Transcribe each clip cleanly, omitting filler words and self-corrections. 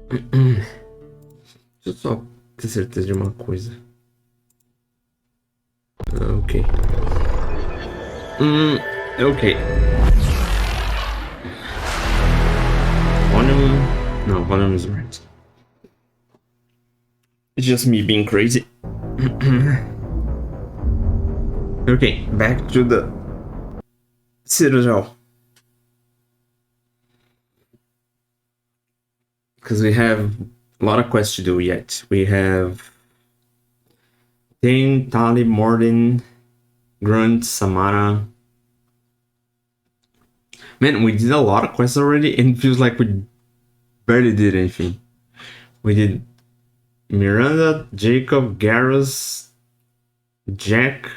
Deixa eu só ter certeza de uma coisa. Ok. Ok. Volume. No, volume is right. It's just me being crazy. Okay, back to the Citadel. Because we have a lot of quests to do yet. We have Dane, Tali, Morden, Grunt, Samara. Man, we did a lot of quests already, and it feels like we barely did anything. We did Miranda, Jacob, Garrus, Jack.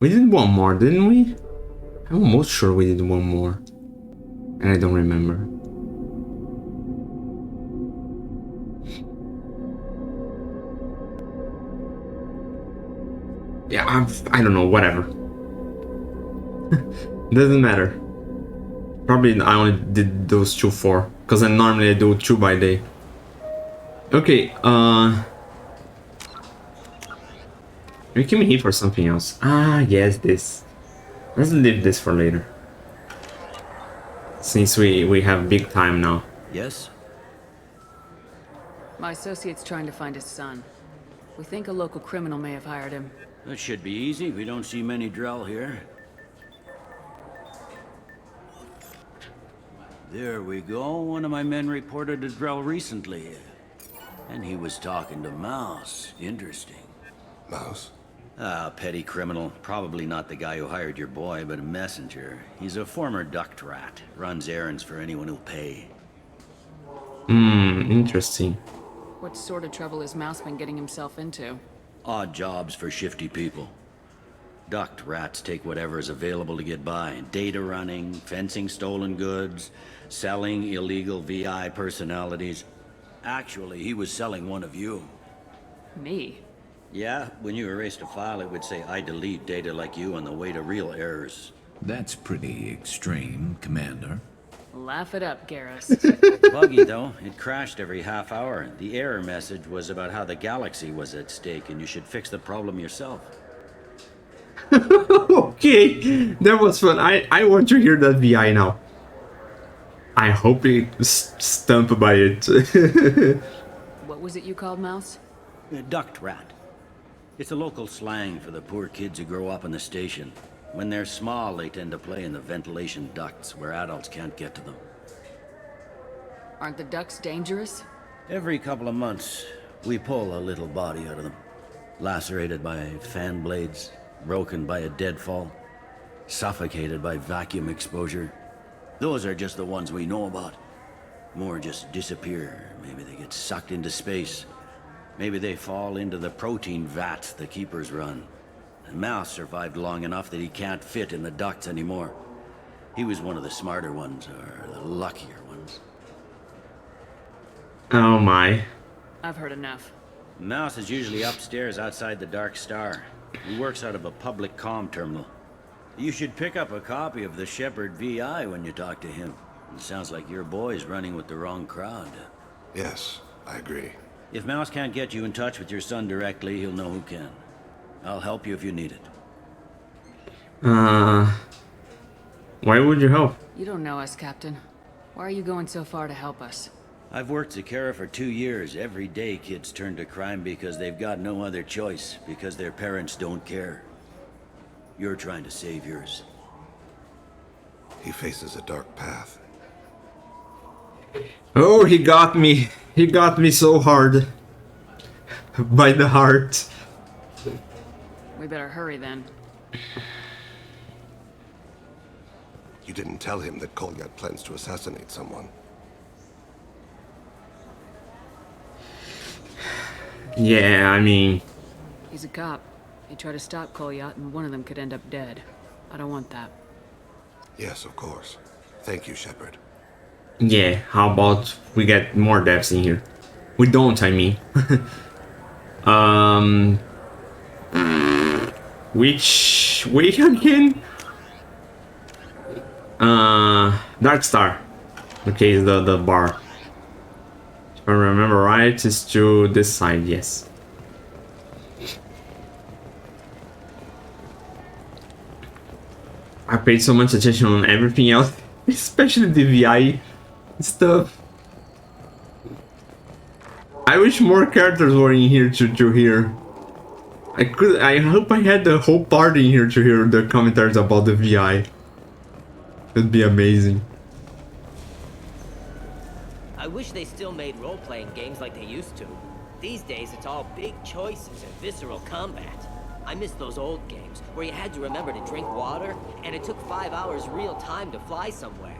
We did one more, didn't we? I'm almost sure we did one more. And I don't remember. Yeah, I don't know, whatever. Doesn't matter. Probably I only did those 2 for, because normally I do 2 by day. Okay, we came here for something else. Ah, yes, this. Let's leave this for later. Since we have big time now. Yes? My associate's trying to find his son. We think a local criminal may have hired him. That should be easy. We don't see many Drell here. There we go. One of my men reported a Drell recently. And he was talking to Mouse. Interesting. Mouse? Ah, petty criminal. Probably not the guy who hired your boy, but a messenger. He's a former duct rat. Runs errands for anyone who'll pay. Interesting. What sort of trouble has Mouse been getting himself into? Odd jobs for shifty people. Duct rats take whatever is available to get by. Data running, fencing stolen goods, selling illegal VI personalities. Actually, he was selling one of you. Me? Yeah, when you erased a file, it would say, I delete data like you on the way to real errors. That's pretty extreme, Commander. Laugh it up, Garrus. Buggy, though. It crashed every half hour. The error message was about how the galaxy was at stake, and you should fix the problem yourself. Okay, that was fun. I want to hear that VI now. I hope he stumped by it. What was it you called Mouse? A duct rat. It's a local slang for the poor kids who grow up in the station. When they're small, they tend to play in the ventilation ducts where adults can't get to them. Aren't the ducks dangerous? Every couple of months, we pull a little body out of them. Lacerated by fan blades, broken by a deadfall, suffocated by vacuum exposure. Those are just the ones we know about. More just disappear. Maybe they get sucked into space. Maybe they fall into the protein vats the keepers run. And Mouse survived long enough that he can't fit in the ducts anymore. He was one of the smarter ones, or the luckier ones. Oh my. I've heard enough. Mouse is usually upstairs outside the Dark Star. He works out of a public comm terminal. You should pick up a copy of the Shepherd VI when you talk to him. It sounds like your boy's running with the wrong crowd. Yes, I agree. If Mouse can't get you in touch with your son directly, he'll know who can. I'll help you if you need it. Why would you help? You don't know us, Captain. Why are you going so far to help us? I've worked Zakera for 2 years. Every day kids turn to crime because they've got no other choice, because their parents don't care. You're trying to save yours. He faces a dark path. Oh, he got me. He got me so hard. By the heart. We better hurry then. You didn't tell him that Kolyat plans to assassinate someone. Yeah, I mean... He's a cop. He tried to stop Kolyat and one of them could end up dead. I don't want that. Yes, of course. Thank you, Shepard. Yeah, how about we get more devs in here? We don't, I mean. Which way again? Dark Star. Okay, the bar. If I remember right, it's to this side, yes. I paid so much attention on everything else, especially the VI stuff. I wish more characters were in here to hear. I hope I had the whole party in here to hear the commentaries about the VI. It'd be amazing. I wish they still made role-playing games like they used to. These days, it's all big choices and visceral combat. I miss those old games, where you had to remember to drink water, and it took 5 hours real time to fly somewhere.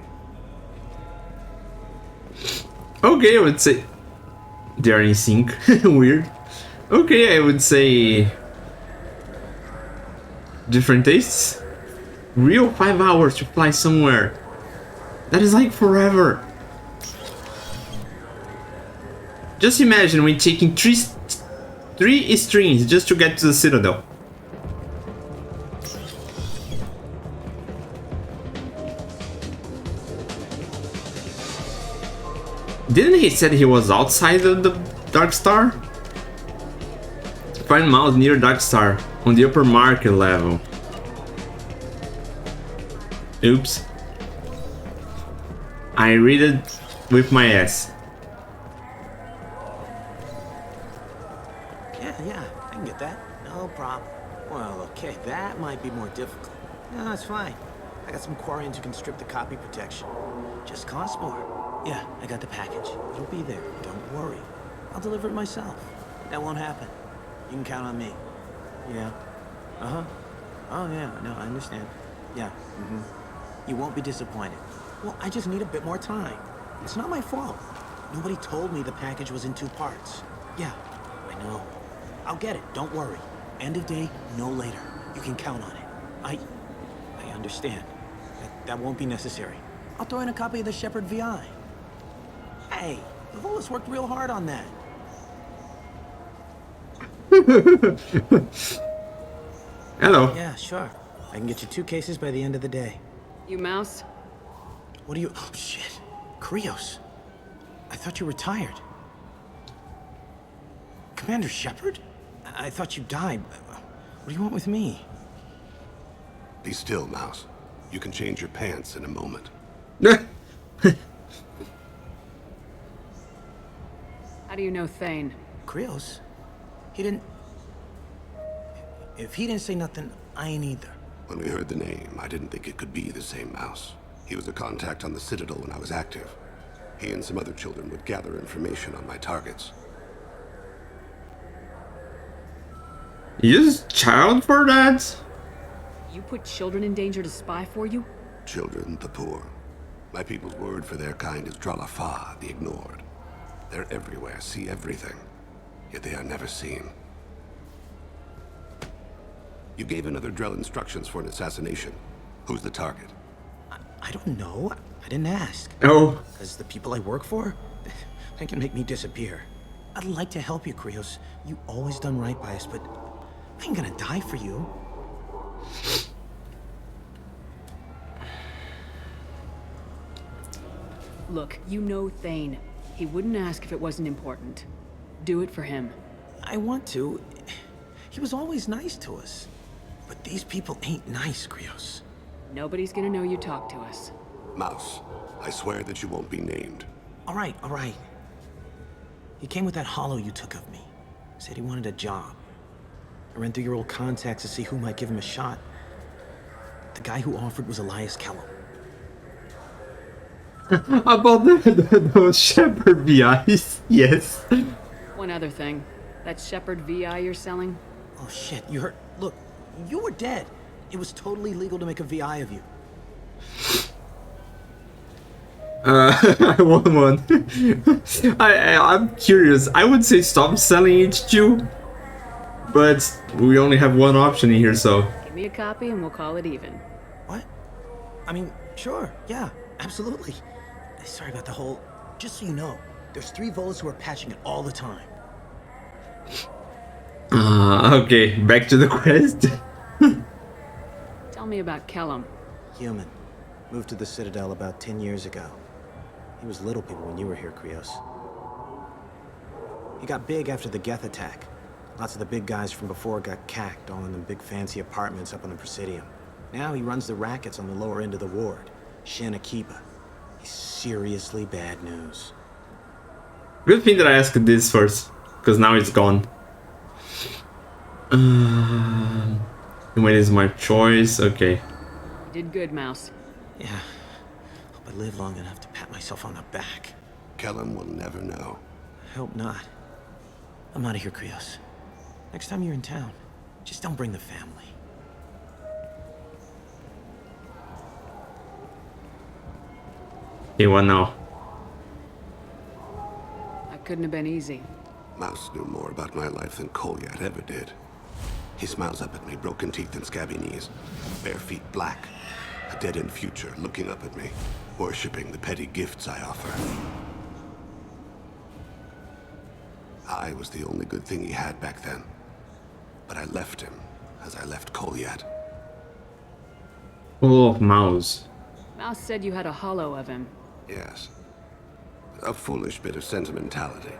Okay, I would say... They are in sync. Weird. Okay, I would say... Different tastes? Real 5 hours to fly somewhere. That is like forever. Just imagine we taking three strings just to get to the Citadel. Didn't he said he was outside of the Dark Star? Find mouse near Dark Star on the upper market level. Oops. I read it with my ass. Yeah, I can get that. No problem. Well, okay, that might be more difficult. No, it's fine. I got some Quarians who can strip the copy protection. Just costs more. Yeah, I got the package. It'll be there. Don't worry. I'll deliver it myself. That won't happen. You can count on me. Yeah. Uh-huh. Oh, yeah. No, I understand. Yeah. You won't be disappointed. Well, I just need a bit more time. It's not my fault. Nobody told me the package was in 2 parts. Yeah, I know. I'll get it. Don't worry. End of day, no later. You can count on it. I understand. That won't be necessary. I'll throw in a copy of the Shepard VI. Hey, the Volus worked real hard on that. Hello. Yeah, sure. I can get you 2 cases by the end of the day. You mouse? What are you... Oh, shit. Krios. I thought you retired. Commander Shepard? I thought you died. What do you want with me? Be still, Mouse. You can change your pants in a moment. How do you know Thane? Krios? He didn't... If he didn't say nothing, I ain't either. When we heard the name, I didn't think it could be the same Mouse. He was a contact on the Citadel when I was active. He and some other children would gather information on my targets. You use child for that? You put children in danger to spy for you? Children, the poor. My people's word for their kind is Dralafa, the ignored. They're everywhere, see everything, yet they are never seen. You gave another Drell instructions for an assassination. Who's the target? I don't know. I didn't ask. Oh. Because the people I work for, they can make me disappear. I'd like to help you, Krios. You always done right by us, but I ain't gonna die for you. Look, you know Thane. He wouldn't ask if it wasn't important. Do it for him. I want to. He was always nice to us. But these people ain't nice, Krios. Nobody's gonna know you talk to us. Mouse, I swear that you won't be named. All right. He came with that hollow you took of me. Said he wanted a job. I ran through your old contacts to see who might give him a shot. The guy who offered was Elias Kellum. About those Shepard VIs, yes. One other thing. That Shepard VI you're selling? Oh shit, you heard? Look, you were dead. It was totally legal to make a VI of you. I want one. I'm curious. I would say stop selling H2, but we only have one option in here, so. Give me a copy and we'll call it even. What? I mean, sure, yeah, absolutely. Sorry about the whole... Just so you know, there's 3 Volus who are patching it all the time. Okay, back to the quest. Tell me about Kellum. Human. Moved to the Citadel about 10 years ago. He was little people when you were here, Krios. He got big after the Geth attack. Lots of the big guys from before got cacked, all in the big fancy apartments up on the Presidium. Now he runs the rackets on the lower end of the ward, Shin Akiba. He's seriously bad news. Good thing that I asked this first, because now it's gone. When is my choice? Okay. You did good, Mouse. Yeah. Hope I live long enough to pat myself on the back. Kellum will never know. I hope not. I'm out of here, Krios. Next time you're in town, just don't bring the family. Okay, what now? That couldn't have been easy. Mouse knew more about my life than Kolyat ever did. He smiles up at me, broken teeth and scabby knees, bare feet black, a dead-end future looking up at me, worshipping the petty gifts I offer. I was the only good thing he had back then, but I left him as I left Kolyat. Full of Mouse. Mouse said you had a hollow of him. Yes, a foolish bit of sentimentality.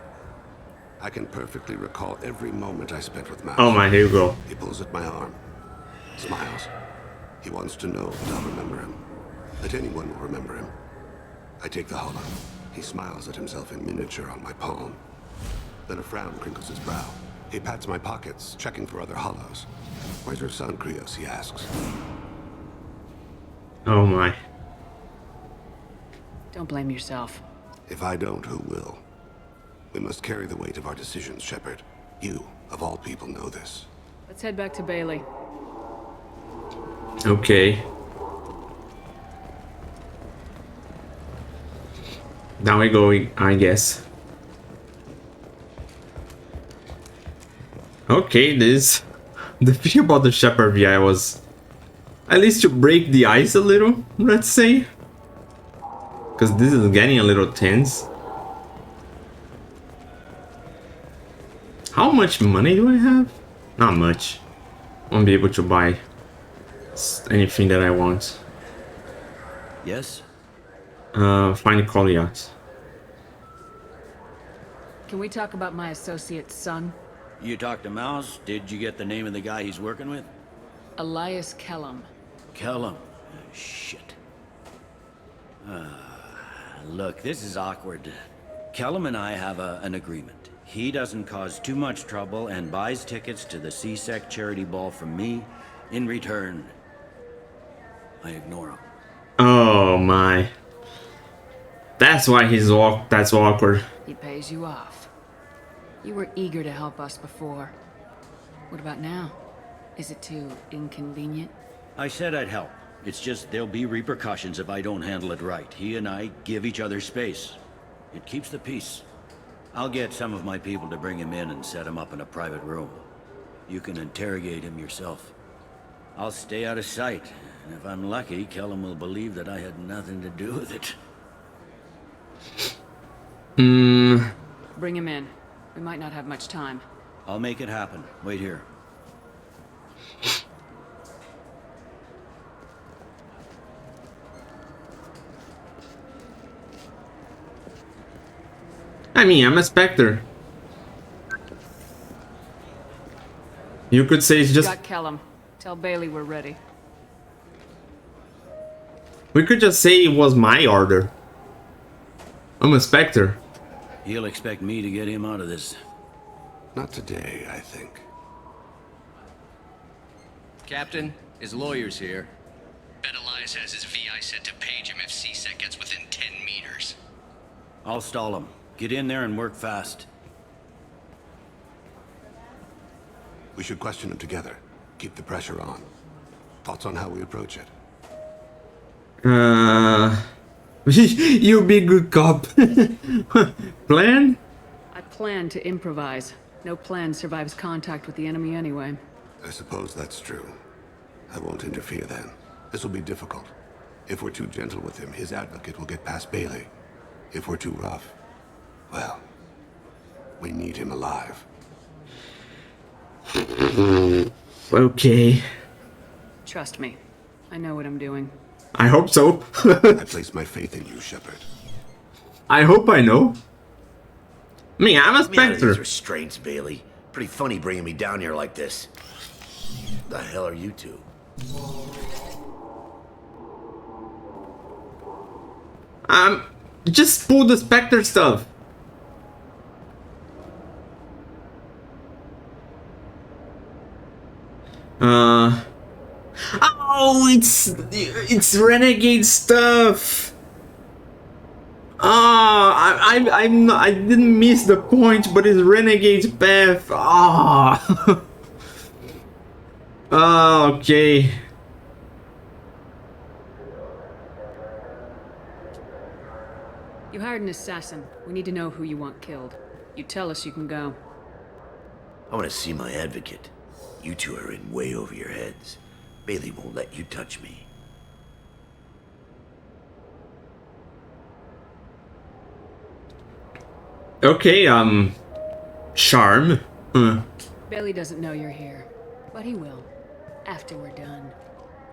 I can perfectly recall every moment I spent with Mouse. Oh my, here we go. He pulls at my arm, smiles. He wants to know that I'll remember him, that anyone will remember him. I take the hollow. He smiles at himself in miniature on my palm. Then a frown crinkles his brow. He pats my pockets, checking for other hollows. Where's your son, Krios? He asks. Oh my. Don't blame yourself. If I don't, who will? We must carry the weight of our decisions, Shepard. You, of all people, know this. Let's head back to Bailey. Okay. Now we're going, I guess. Okay, this... The thing about the Shepard VI was... At least to break the ice a little, let's say. Because this is getting a little tense. How much money do I have? Not much. Won't be able to buy anything that I want. Yes? Find Kolyat. Can we talk about my associate's son? You talked to Mouse? Did you get the name of the guy he's working with? Elias Kellum. Kellum. Shit. Look, this is awkward. Kellum and I have an agreement. He doesn't cause too much trouble and buys tickets to the C-Sec charity ball from me. In return, I ignore him. Oh my. That's why he's that's awkward. He pays you off. You were eager to help us before. What about now? Is it too inconvenient? I said I'd help. It's just there'll be repercussions if I don't handle it right. He and I give each other space. It keeps the peace. I'll get some of my people to bring him in and set him up in a private room. You can interrogate him yourself. I'll stay out of sight, and if I'm lucky, Kellum will believe that I had nothing to do with it. Bring him in. We might not have much time. I'll make it happen. Wait here. I mean, I'm a Spectre. You could say it's just... Got Kellum. Tell Bailey we're ready. We could just say it was my order. I'm a Spectre. He'll expect me to get him out of this. Not today, I think. Captain, his lawyer's here. Bet Elias has his VI set to page him if C-Sec gets within 10 meters. I'll stall him. Get in there and work fast. We should question him together. Keep the pressure on. Thoughts on how we approach it? You be good cop. Plan? I plan to improvise. No plan survives contact with the enemy anyway. I suppose that's true. I won't interfere then. This will be difficult. If we're too gentle with him, his advocate will get past Bailey. If we're too rough, well, we need him alive. Okay. Trust me. I know what I'm doing. I hope so. I place my faith in you, Shepard. I hope I know. Me, I'm a Get me out of these Spectre. restraints, Bailey. Pretty funny bringing me down here like this. The hell are you two? Just pull the Spectre stuff. Oh, it's renegade stuff. I didn't miss the point, but it's renegade's path. Ah. Oh, okay. You hired an assassin. We need to know who you want killed. You tell us, you can go. I want to see my advocate. You two are in way over your heads. Bailey won't let you touch me. Okay, charm. Bailey doesn't know you're here, but he will. After we're done.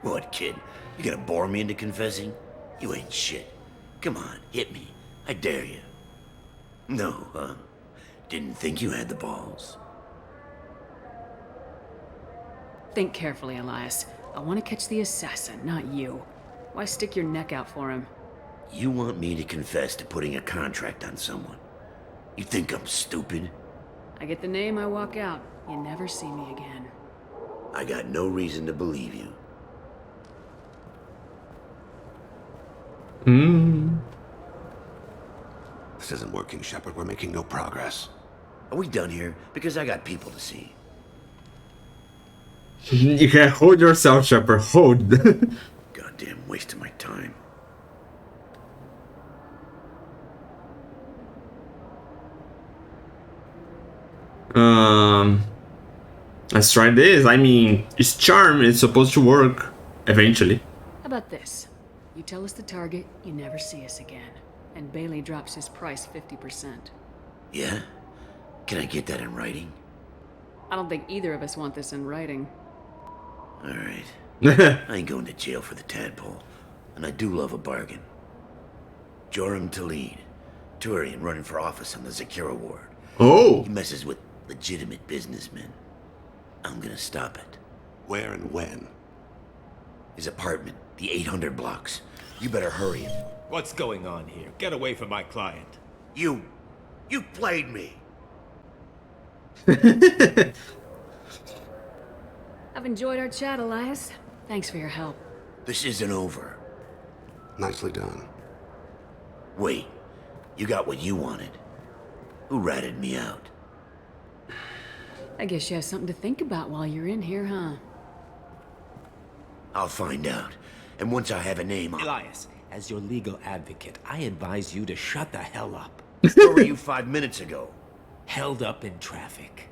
What, kid? You gonna bore me into confessing? You ain't shit. Come on, hit me. I dare you. No, huh? Didn't think you had the balls. Think carefully, Elias. I want to catch the assassin, not you. Why stick your neck out for him? You want me to confess to putting a contract on someone? You think I'm stupid? I get the name, I walk out. You never see me again. I got no reason to believe you. This isn't working, Shepard. We're making no progress. Are we done here? Because I got people to see. You can hold yourself, Shepard. Hold. Goddamn waste of my time. Let's try this. I mean, it's charm. It's supposed to work eventually. How about this? You tell us the target, you never see us again. And Bailey drops his price 50%. Yeah? Can I get that in writing? I don't think either of us want this in writing. Alright. I ain't going to jail for the tadpole. And I do love a bargain. Joram Talid. Turian running for office on the Zakira ward. Oh. He messes with legitimate businessmen. I'm gonna stop it. Where and when? His apartment, the 800 blocks. You better hurry it. What's going on here? Get away from my client. You played me. I've enjoyed our chat, Elias. Thanks for your help. This isn't over. Nicely done. Wait, you got what you wanted. Who ratted me out? I guess you have something to think about while you're in here, huh? I'll find out. And once I have a name, I'll... Elias, as your legal advocate, I advise you to shut the hell up. Where were you 5 minutes ago? Held up in traffic.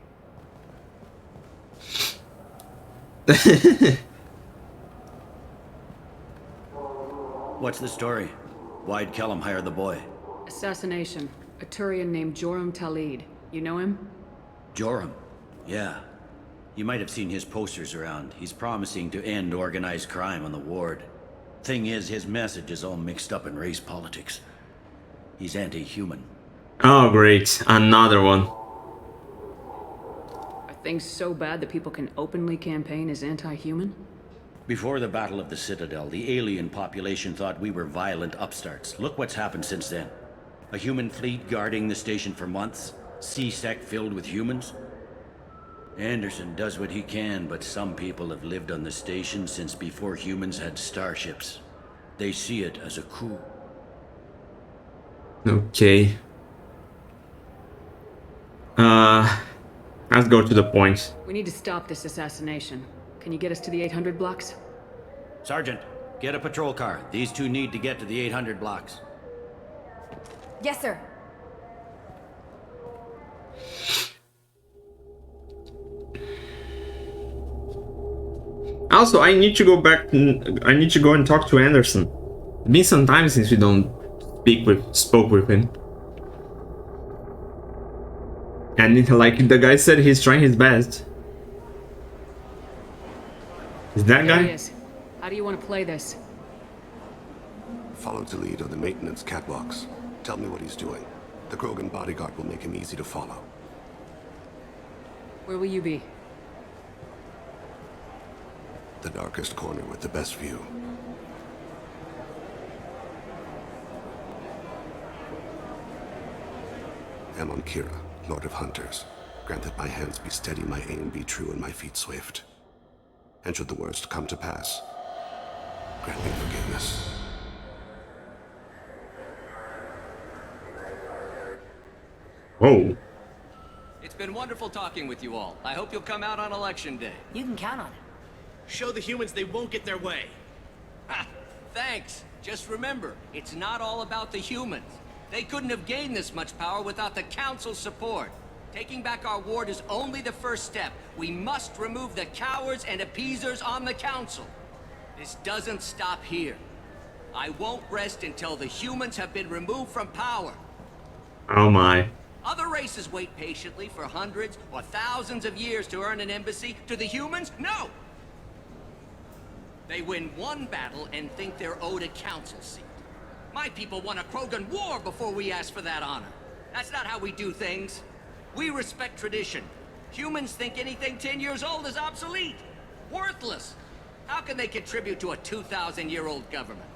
What's the story? Why'd Kellum hire the boy? Assassination. A Turian named Joram Talid. You know him? Joram. Yeah. You might have seen his posters around. He's promising to end organized crime on the ward. Thing is, his message is all mixed up in race politics. He's anti-human. Oh, great. Another one. Are things so bad that people can openly campaign as anti-human? Before the Battle of the Citadel, the alien population thought we were violent upstarts. Look what's happened since then. A human fleet guarding the station for months. C-Sec filled with humans. Anderson does what he can, but some people have lived on the station since before humans had starships. They see it as a coup. Okay. Let's go to the point. We need to stop this assassination. Can you get us to the 800 blocks? Sergeant, get a patrol car. These two need to get to the 800 blocks. Yes, sir. Also, I need to go back. I need to go and talk to Anderson. It's been some time since we don't spoke with him. And like the guy said, he's trying his best. Is that There he guy? is. How do you want to play this? Follow the lead on the maintenance catwalks. Tell me what he's doing. The Krogan bodyguard will make him easy to follow. Where will you be? The darkest corner with the best view. Amon Kira, Lord of Hunters. Grant that my hands be steady, my aim be true, and my feet swift. And should the worst come to pass, grant me forgiveness. Oh. It's been wonderful talking with you all. I hope you'll come out on election day. You can count on it. Show the humans they won't get their way. Ha! Thanks. Just remember, it's not all about the humans. They couldn't have gained this much power without the Council's support. Taking back our ward is only the first step. We must remove the cowards and appeasers on the Council. This doesn't stop here. I won't rest until the humans have been removed from power. Oh my. Other races wait patiently for hundreds or thousands of years to earn an embassy. To the humans, no! They win one battle and think they're owed a council seat. My people won a Krogan war before we asked for that honor. That's not how we do things. We respect tradition. Humans think anything 10 years old is obsolete. Worthless. How can they contribute to a 2,000-year-old government?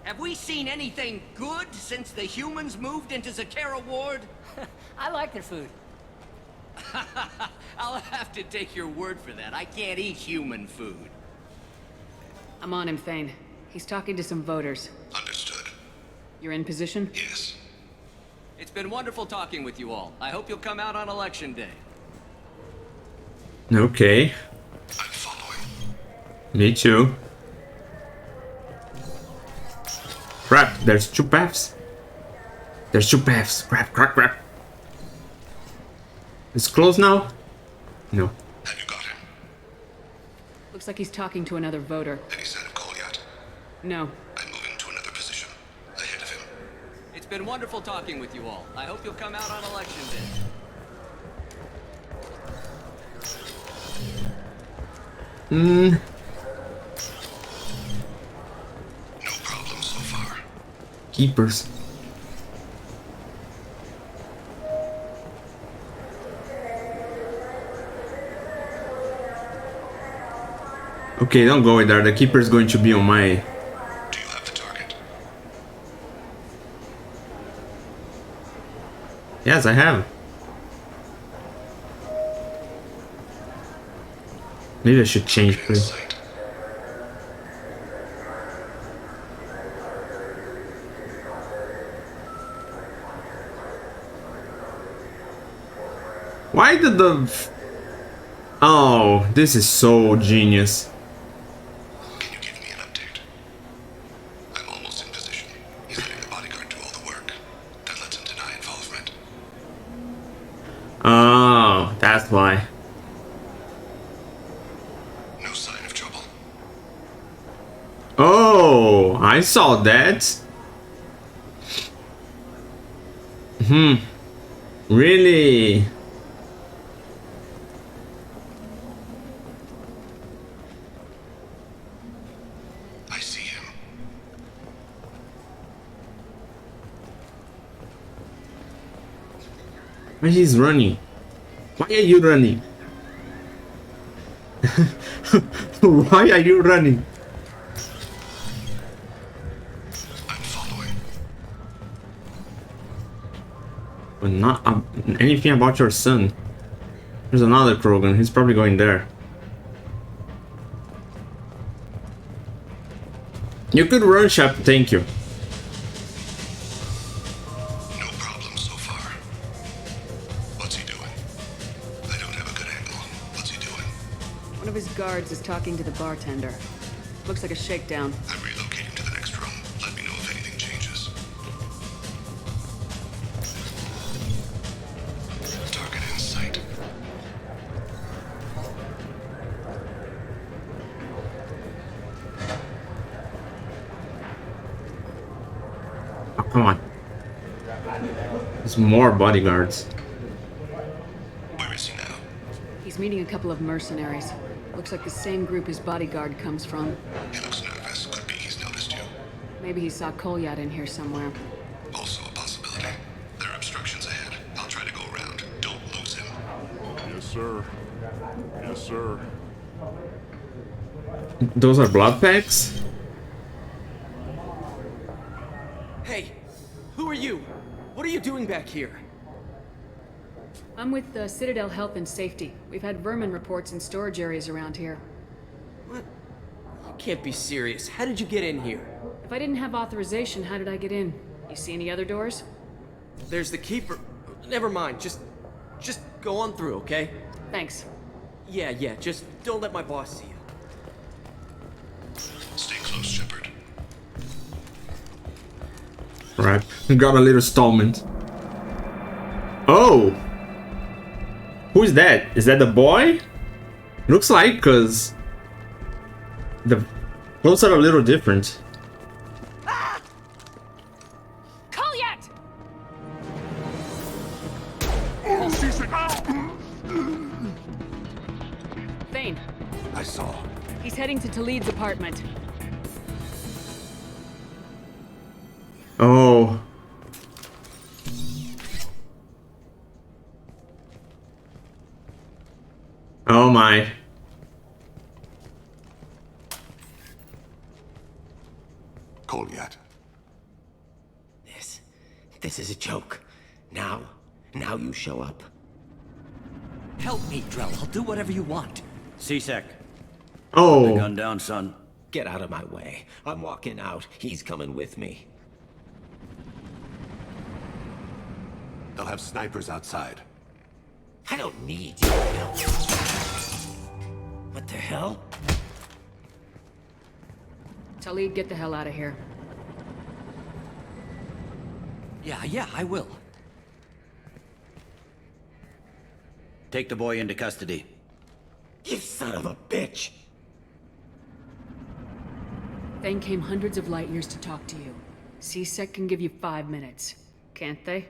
Have we seen anything good since the humans moved into Zakera Ward? I like their food. I'll have to take your word for that. I can't eat human food. I'm on him, Thane. He's talking to some voters. Understood. You're in position? Yes. It's been wonderful talking with you all. I hope you'll come out on election day. Okay. I'm following. Me too. Crap, there's two paths. There's two paths. Crap, crap, crap. It's closed now? No. Have you got him? Looks like he's talking to another voter. Any sign of call yet? No. I'm moving to another position. Ahead of him. It's been wonderful talking with you all. I hope you'll come out on election day. Hmm. No problem so far. Keepers. Okay, don't go there. The keeper is going to be on my... Do you have the target? Yes, I have. Maybe I should change, In please. sight. Why did the... Oh, this is so genius. Can you give me an update? I'm almost in position. He's letting the bodyguard do all the work. That lets him deny involvement. Oh, that's why. No sign of trouble. Oh, I saw that. Really? I see him. Why he's running? Why are you running? Why are you running? I'm following. But not anything about your son. There's another Krogan. He's probably going there. You could run, Shep. Thank you. No problem so far. What's he doing? I don't have a good angle. What's he doing? One of his guards is talking to the bartender. Looks like a shakedown. I'm relocating to the next room. Let me know if anything changes. Target in sight. Oh, come on. There's more bodyguards. Where is he now? He's meeting a couple of mercenaries. Looks like the same group his bodyguard comes from. He looks nervous. Could be he's noticed you. Maybe he saw Kolyat in here somewhere. Also a possibility. There are sir. Yes, sir. Those are blood packs? Hey, who are you? What are you doing back here? I'm with the Citadel Health and Safety. We've had vermin reports in storage areas around here. What? You can't be serious. How did you get in here? If I didn't have authorization, how did I get in? You see any other doors? There's the keeper. Never mind. Just go on through, okay? Thanks. Yeah, just don't let my boss see you. Stay close, Shepard. Right. Got a little installment. Oh! Who is that? Is that the boy? Looks like, because the clothes are a little different. Kolyat! Thane, I saw. he's heading to Talid's apartment. Oh. Oh my. Kolyat. This is a joke. Now you show up. Help me, Drell. I'll do whatever you want. C-Sec. Oh. The gun down, son. Get out of my way. I'm walking out. He's coming with me. They'll have snipers outside. I don't need your help. What the hell? Talid, get the hell out of here. Yeah, I will. Take the boy into custody. You son of a bitch! Thane came hundreds of light years to talk to you. C-Sec can give you 5 minutes. Can't they?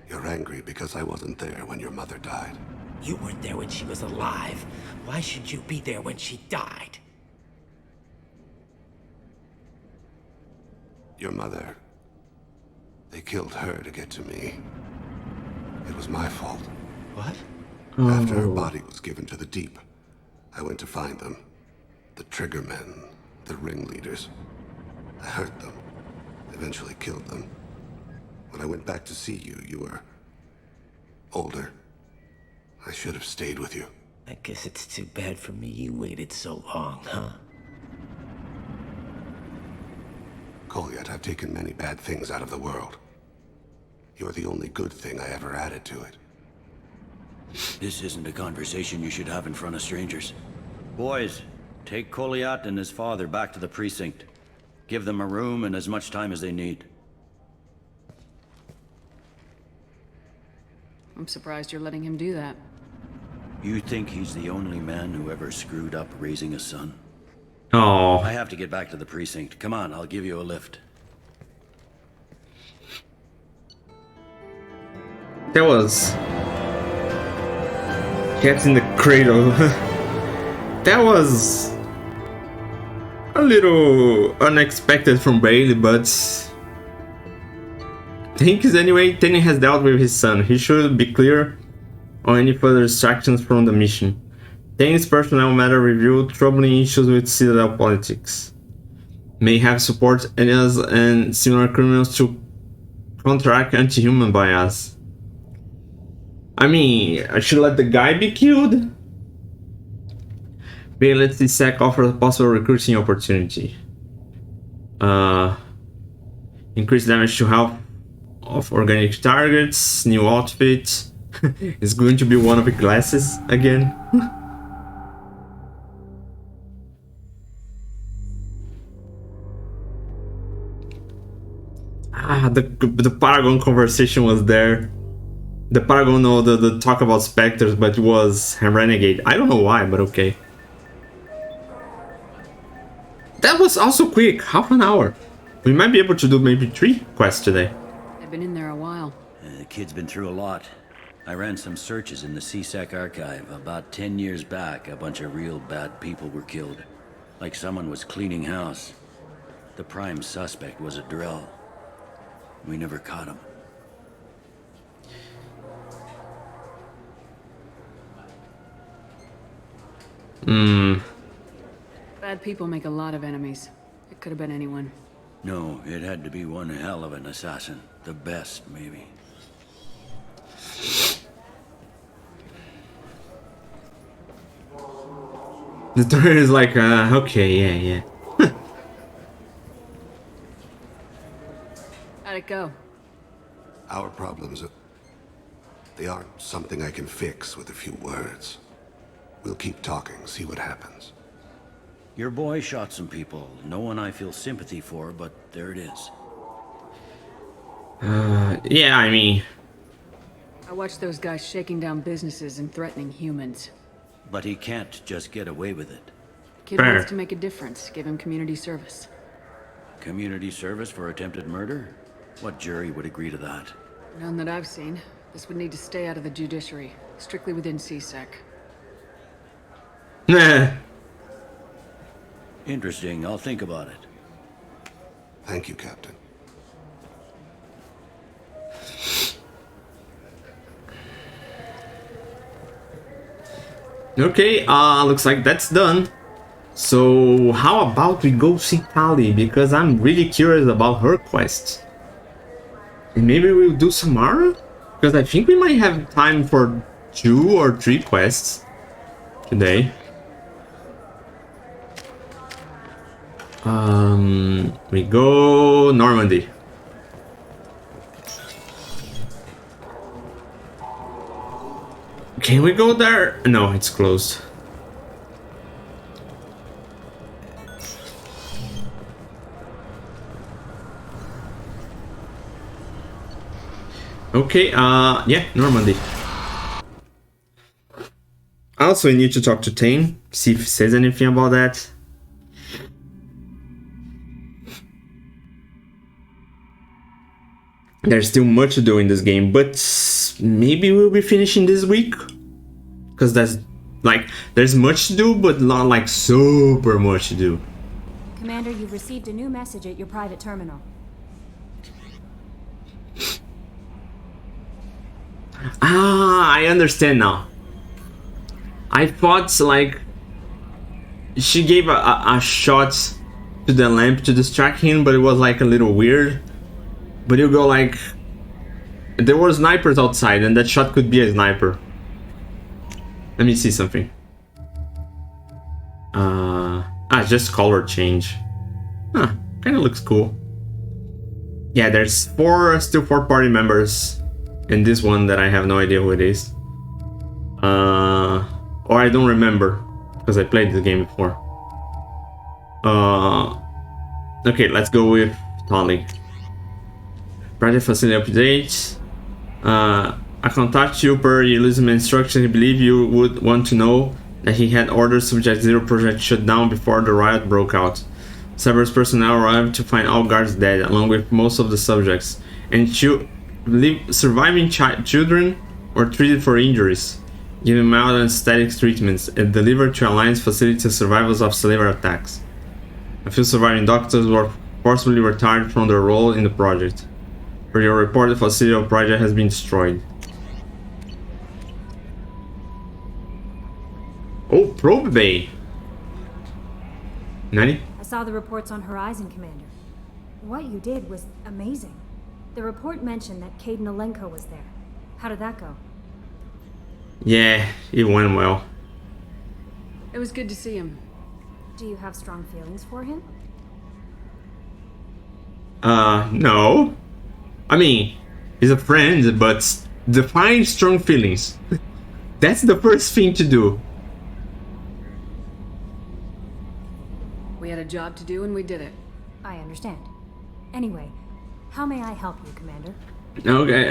You're angry because I wasn't there when your mother died. You weren't there when she was alive. Why should you be there when she died? Your mother... They killed her to get to me. It was my fault. What? After her body was given to the Deep, I went to find them. The Triggermen, the ringleaders. I hurt them. Eventually killed them. When I went back to see you, you were... older. I should have stayed with you. I guess it's too bad for me you waited so long, huh? Kolyat, I've taken many bad things out of the world. You're the only good thing I ever added to it. This isn't a conversation you should have in front of strangers. Boys, take Kolyat and his father back to the precinct. Give them a room and as much time as they need. I'm surprised you're letting him do that. You think he's the only man who ever screwed up raising a son? Oh. I have to get back to the precinct. Come on, I'll give you a lift. That was... Cats in the Cradle. That was... a little unexpected from Bailey, but... Thinks anyway, Tenny has dealt with his son. He should be clear on any further distractions from the mission. Tenny's personnel matter revealed troubling issues with Citadel politics. May have support aliens and similar criminals to counteract anti-human bias. I mean, I should let the guy be killed? Bailey lets the SEC offer a possible recruiting opportunity. Increase damage to health of organic targets, new outfit. It's going to be one of the glasses again. The Paragon conversation was there. The Paragon, no, the talk about specters, but it was a renegade. I don't know why, but okay. That was also quick, half an hour. We might be able to do maybe 3 quests today. They've been in there a while. The kid's been through a lot. I ran some searches in the CSEC archive. About 10 years back, a bunch of real bad people were killed. Like someone was cleaning house. The prime suspect was a drill. We never caught him. Bad people make a lot of enemies. It could have been anyone. No, it had to be one hell of an assassin. The best, maybe. The story is like, okay, yeah. How'd it go? Our problems, they aren't something I can fix with a few words. We'll keep talking, see what happens. Your boy shot some people. No one I feel sympathy for, but there it is. Yeah, I mean... I watched those guys shaking down businesses and threatening humans. But he can't just get away with it. Kid Fair. wants to make a difference. Give him community service. Community service for attempted murder? What jury would agree to that? None that I've seen. This would need to stay out of the judiciary. Strictly within CSEC. Nah. Interesting. I'll think about it. Thank you, Captain. Okay, looks like that's done. So how about we go see Tali, because I'm really curious about her quest. And maybe we'll do Samara? Because I think we might have time for 2 or 3 quests today. We go Normandy. Can we go there? No, it's closed. Okay, yeah, Normandy. Also, I need to talk to Tane, see if he says anything about that. There's still much to do in this game, but maybe we'll be finishing this week. Because there's much to do, but not like super much to do. Commander, you've received a new message at your private terminal. Ah, I understand now. I thought like she gave a shot to the lamp to distract him, but it was like a little weird. But you go like, there were snipers outside, and that shot could be a sniper. Let me see something. Just color change. Huh, kind of looks cool. Yeah, there's still four party members, and this one that I have no idea who it is. Or I don't remember because I played this game before. Okay, let's go with Tali. Project facility update. I contact you per Elysium instruction. I believe you would want to know that he had ordered Subject Zero project shut down before the riot broke out. Cerberus personnel arrived to find all guards dead, along with most of the subjects, and surviving children were treated for injuries, given mild anesthetic treatments, and delivered to Alliance facility as survivors of slaver attacks. A few surviving doctors were forcibly retired from their role in the project. For your report, the facility project has been destroyed. Oh, probe bay. Nani? I saw the reports on Horizon, Commander. What you did was amazing. The report mentioned that Caden Alenko was there. How did that go? Yeah, it went well. It was good to see him. Do you have strong feelings for him? No. I mean, he's a friend, but define strong feelings. That's the first thing to do. We had a job to do and we did it. I understand. Anyway, how may I help you, Commander? Okay,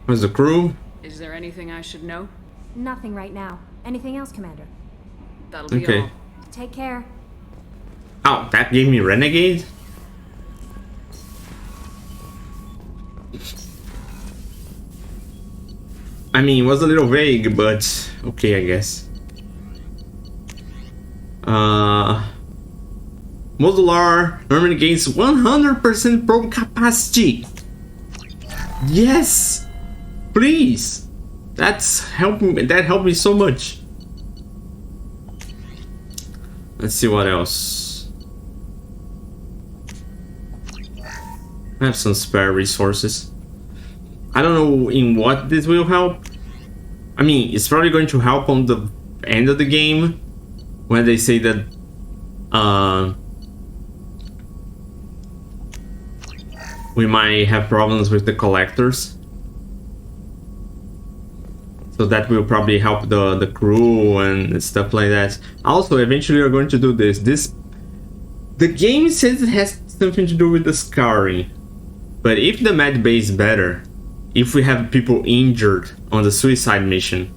where's the crew? Is there anything I should know? Nothing right now. Anything else, Commander? That'll be Okay. all. Take care. Oh, that gave me Renegade? I mean, it was a little vague, but okay, I guess. Modular normally gains 100% probe capacity. Yes, please. That's helping. That helped me so much. Let's see what else. I have some spare resources. I don't know in what this will help. I mean, it's probably going to help on the end of the game when they say that we might have problems with the collectors. So that will probably help the crew and stuff like that. Also, eventually we're going to do this. The game says it has something to do with the scarring. But if the med bay is better, if we have people injured on the suicide mission,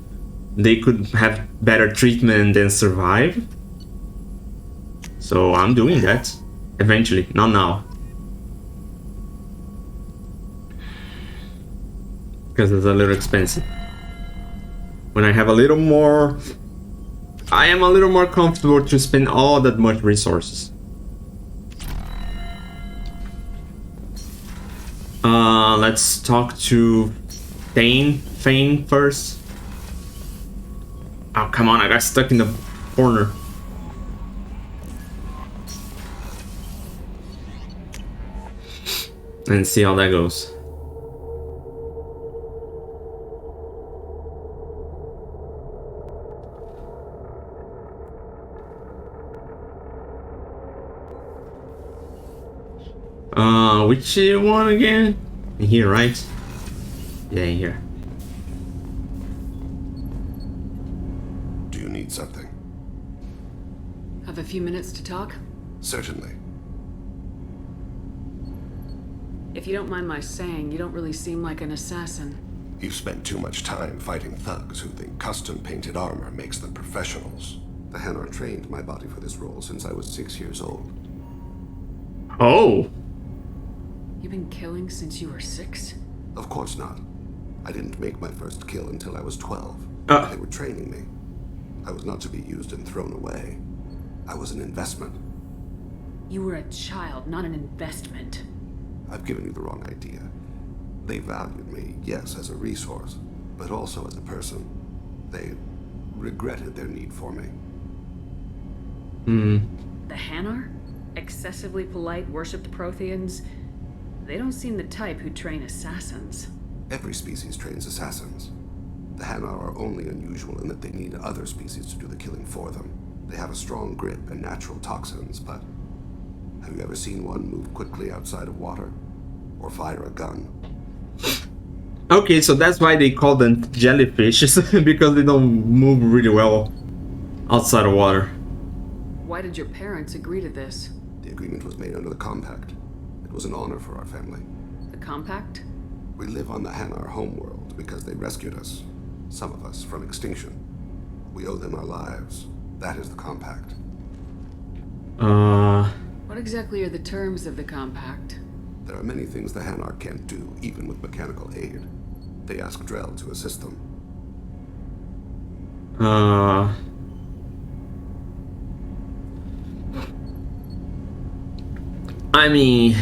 they could have better treatment and survive. So I'm doing that eventually, not now. Because it's a little expensive. When I have a little more, I am a little more comfortable to spend all that much resources. Let's talk to Thane first. Oh, come on, I got stuck in the corner. And see how that goes. Which one again? In here, right? Yeah, in here. Do you need something? Have a few minutes to talk? Certainly. If you don't mind my saying, you don't really seem like an assassin. You've spent too much time fighting thugs who think custom-painted armor makes them professionals. The Hanar trained my body for this role since I was 6 years old. Oh! You've been killing since you were 6? Of course not. I didn't make my first kill until I was 12. They were training me. I was not to be used and thrown away. I was an investment. You were a child, not an investment. I've given you the wrong idea. They valued me, yes, as a resource, but also as a person. They regretted their need for me. The Hanar? Excessively polite, worshipped Protheans? They don't seem the type who train assassins. Every species trains assassins. The Hanar are only unusual in that they need other species to do the killing for them. They have a strong grip and natural toxins, but have you ever seen one move quickly outside of water? Or fire a gun? Okay, so that's why they call them jellyfishes, because they don't move really well outside of water. Why did your parents agree to this? The agreement was made under the Compact. It was an honor for our family. The Compact? We live on the Hanar homeworld because they rescued us, some of us, from extinction. We owe them our lives. That is the Compact. What exactly are the terms of the Compact? There are many things the Hanar can't do, even with mechanical aid. They ask Drell to assist them. I mean,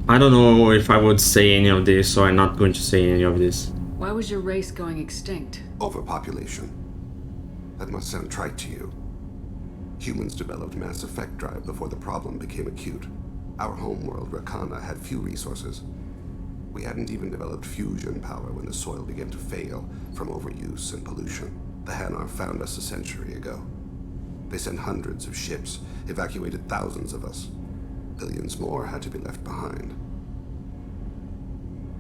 I don't know if I would say any of this, so I'm not going to say any of this. Why was your race going extinct? Overpopulation. That must sound trite to you. Humans developed mass effect drive before the problem became acute. Our homeworld, Rakana, had few resources. We hadn't even developed fusion power when the soil began to fail from overuse and pollution. The Hanar found us a century ago. They sent hundreds of ships, evacuated thousands of us. Billions more had to be left behind.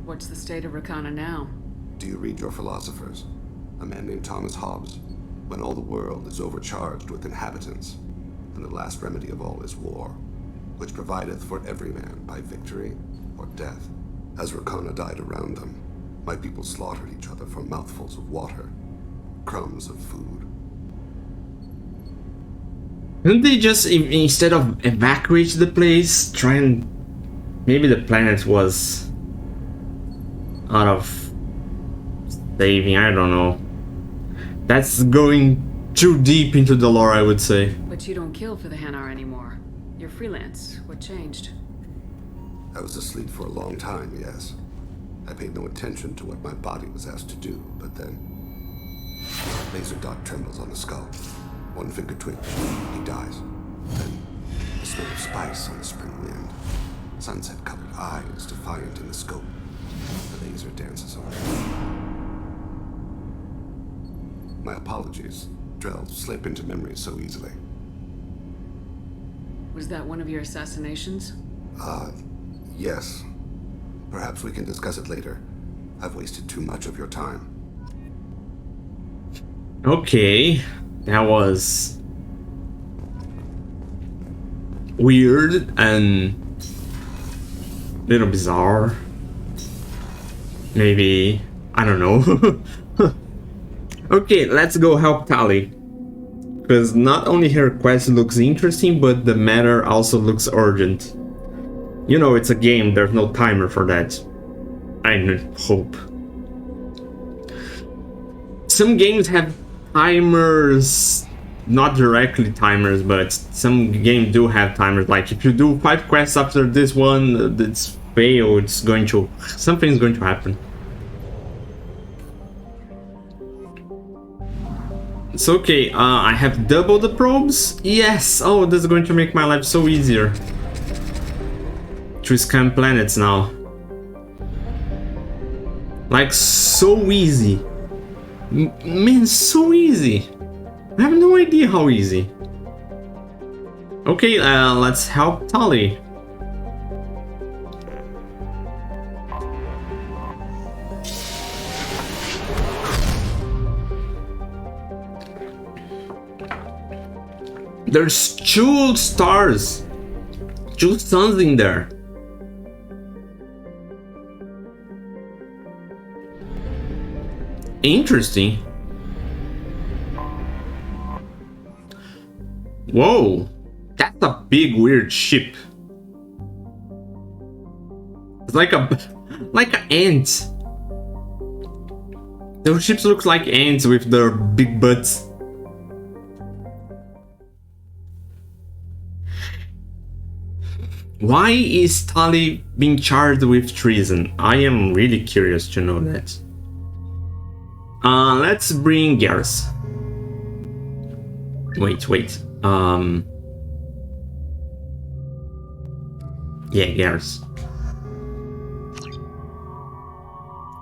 What's the state of Rakana now? Do you read your philosophers? A man named Thomas Hobbes. When all the world is overcharged with inhabitants, then the last remedy of all is war, which provideth for every man by victory or death. As Rakana died around them, my people slaughtered each other for mouthfuls of water, crumbs of food. Couldn't they just, instead of evacuate the place, try and... Maybe the planet was out of saving. I don't know. That's going too deep into the lore, I would say. But you don't kill for the Hanar anymore. You're freelance. What changed? I was asleep for a long time, yes. I paid no attention to what my body was asked to do, but then... Laser dot trembles on the skull. One finger twitch, he dies. Then, the smell of spice on the spring wind. Sunset-colored eyes, defiant in the scope. The laser dances away. My apologies. Drell slip into memory so easily. Was that one of your assassinations? Yes. Perhaps we can discuss it later. I've wasted too much of your time. Okay, that was weird and a little bizarre. Maybe, I don't know. Okay, let's go help Tali. Because not only her quest looks interesting, but the matter also looks urgent. You know, it's a game, there's no timer for that. I hope. Some games have timers, not directly timers, but some games do have timers. Like if you do 5 quests after this one, it's fail, it's going to... something's going to happen. It's okay, I have double the probes? Yes! Oh, this is going to make my life so easier. To scan planets now. Like, so easy. Man, so easy. I have no idea how easy. Okay, let's help Tali. There's 2 stars. 2 suns in there. Interesting. Whoa, that's a big weird ship. It's like an ant. Those ships look like ants with their big butts. Why is Tali being charged with treason? I am really curious to know that. Let's bring Garrus. Wait. Yeah, Garrus.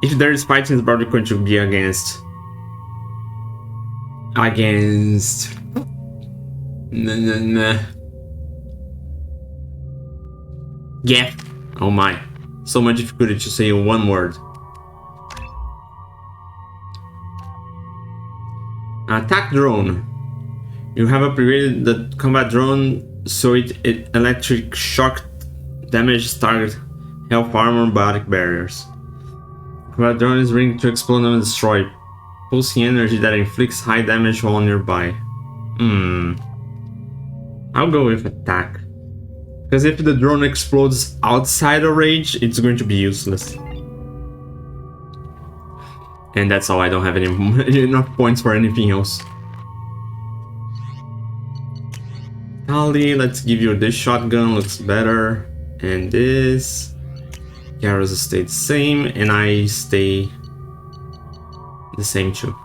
If there is fighting, it's probably going to be against... Yeah. Oh my. So much difficulty to say one word. Attack drone. You have upgraded the combat drone so it electric shock damage target, health armor, biotic barriers. Combat drone is ring to explode and destroy, pulsing energy that inflicts high damage while nearby. I'll go with attack. Because if the drone explodes outside of range, it's going to be useless. And that's all, I don't have enough points for anything else. Tali, let's give you this shotgun, looks better. And this. Garrus stayed the same, and I stay the same too.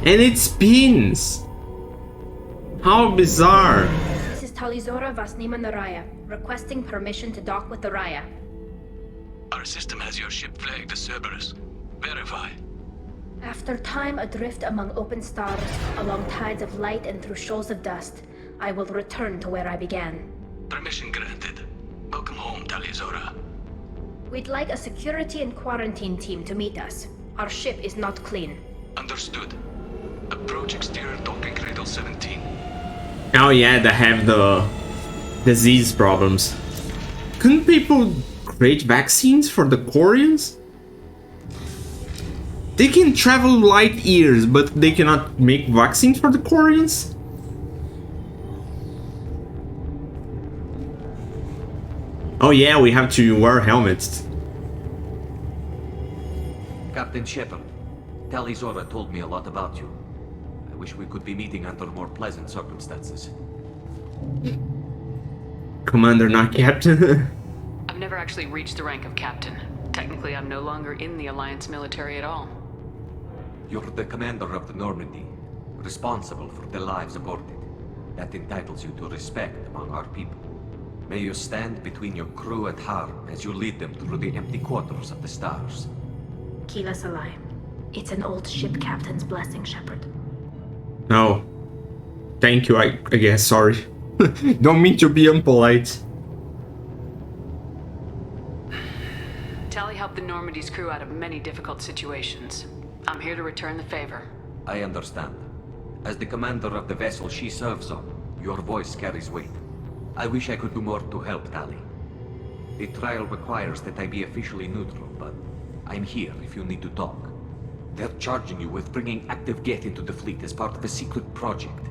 And it spins! How bizarre! This is Talizora Vasnima Naraya, requesting permission to dock with the Raya. Our system has your ship flagged as Cerberus. Verify. After time adrift among open stars, along tides of light and through shoals of dust, I will return to where I began. Permission granted. Welcome home, Talizora. We'd like a security and quarantine team to meet us. Our ship is not clean. Understood. Approach exterior docking cradle 17. Oh yeah, they have the disease problems. Couldn't people create vaccines for the Quarians? They can travel light years, but they cannot make vaccines for the Quarians? Oh yeah, we have to wear helmets. Captain Shepard, Tali Zora told me a lot about you. I wish we could be meeting under more pleasant circumstances. Commander, not captain. I've never actually reached the rank of captain. Technically, I'm no longer in the Alliance military at all. You're the commander of the Normandy, responsible for the lives aborted. That entitles you to respect among our people. May you stand between your crew and harm as you lead them through the empty quarters of the stars. Keela Salai. It's an old ship captain's blessing, Shepard. No. Thank you, I guess, sorry. Don't mean to be impolite. Tali helped the Normandy's crew out of many difficult situations. I'm here to return the favor. I understand. As the commander of the vessel she serves on, your voice carries weight. I wish I could do more to help Tali. The trial requires that I be officially neutral, but I'm here if you need to talk. They're charging you with bringing active Geth into the fleet as part of a secret project.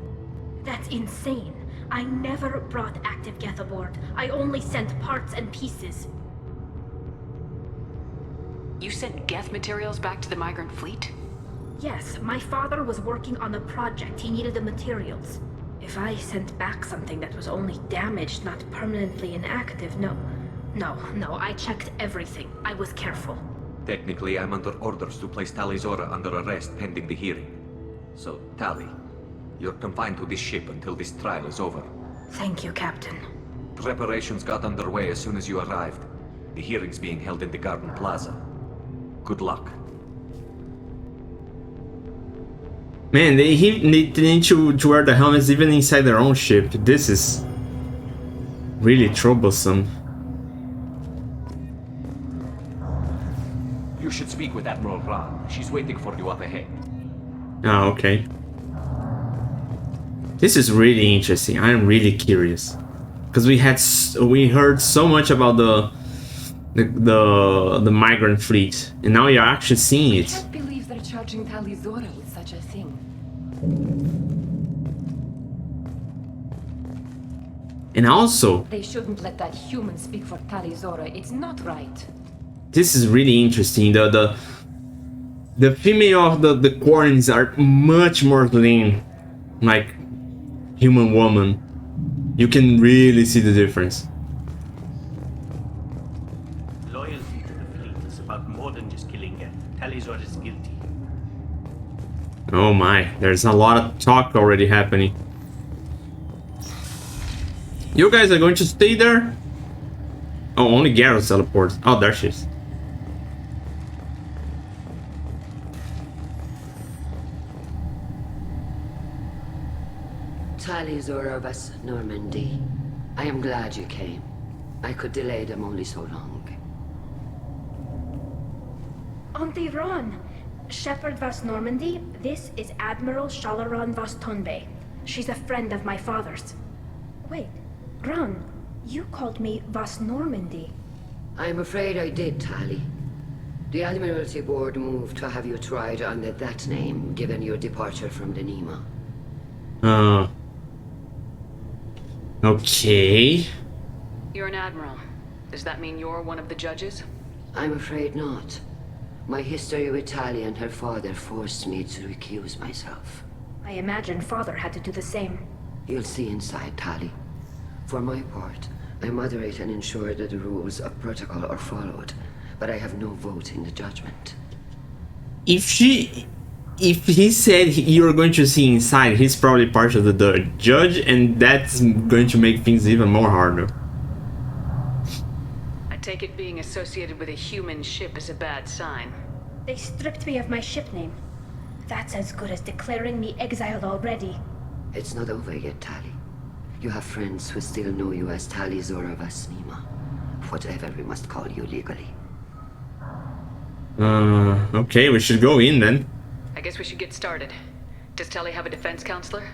That's insane. I never brought active Geth aboard. I only sent parts and pieces. You sent Geth materials back to the migrant fleet? Yes, my father was working on a project. He needed the materials. If I sent back something that was only damaged, not permanently inactive, no, I checked everything. I was careful. Technically, I'm under orders to place Tali Zora under arrest pending the hearing. So, Tali, you're confined to this ship until this trial is over. Thank you, Captain. Preparations got underway as soon as you arrived. The hearing's being held in the Garden Plaza. Good luck. Man, they need to wear the helmets even inside their own ship. This is really troublesome. You should speak with Admiral Ra. She's waiting for you up ahead. Oh, okay. This is really interesting. I am really curious because we heard so much about the migrant fleet, and now you're actually seeing it. I can't believe they're charging Tali Zora with such a thing. And also, They shouldn't let that human speak for Tali Zora. It's not right. this is really interesting. The female of the Quarrens are much more lean, like human woman. You can really see the difference. Loyalty to the fleet is about more than just killing Geth. Tali Zora is guilty. Oh my, there's a lot of talk already happening. You guys are going to stay there? Oh, only Garrus teleports. Oh, there she is. Tali Zora vas Normandy. I am glad you came. I could delay them only so long. Auntie Ron! Shepard vas Normandy, this is Admiral Shalaran vas Tonbe. She's a friend of my father's. Wait, Ron, you called me vas Normandy. I'm afraid I did, Tali. The Admiralty Board moved to have you tried under that name, given your departure from the Nima. Okay. You're an admiral. Does that mean you're one of the judges? I'm afraid not. My history with Tali and her father forced me to recuse myself. I imagine father had to do the same. You'll see inside, Tali. For my part, I moderate and ensure that the rules of protocol are followed, but I have no vote in the judgment. If he said you're going to see inside, he's probably part of the judge, and that's going to make things even more harder. I take it being associated with a human ship is a bad sign. They stripped me of my ship name. That's as good as declaring me exiled already. It's not over yet, Tali. You have friends who still know you as Tali Zora vas Nima. Whatever we must call you legally. Okay, we should go in then. I guess we should get started. Does Tali have a defense counselor?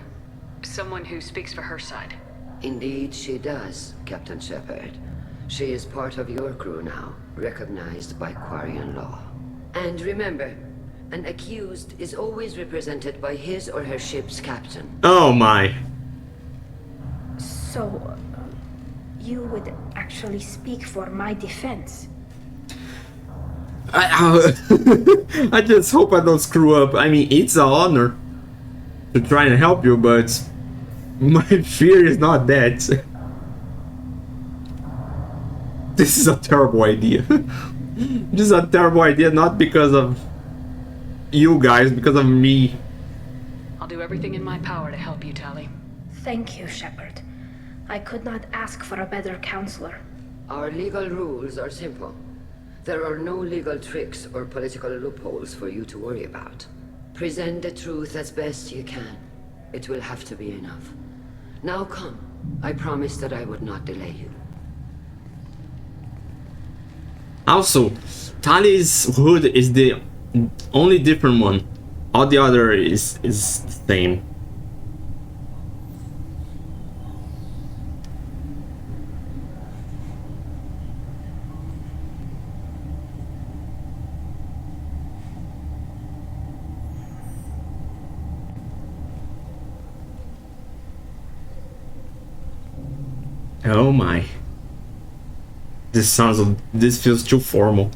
Someone who speaks for her side. Indeed, she does, Captain Shepard. She is part of your crew now, recognized by Quarian law. And remember, an accused is always represented by his or her ship's captain. Oh my. So, you would actually speak for my defense. I just hope I don't screw up. I mean, it's an honor to try and help you, but my fear is not that. This is a terrible idea. This is a terrible idea, not because of you guys, because of me. I'll do everything in my power to help you, Tali. Thank you, Shepard. I could not ask for a better counselor. Our legal rules are simple. There are no legal tricks or political loopholes for you to worry about. Present the truth as best you can. It will have to be enough. Now come. I promised that I would not delay you. Also, Tali's hood is the only different one. All the other is the same. Oh my. This feels too formal.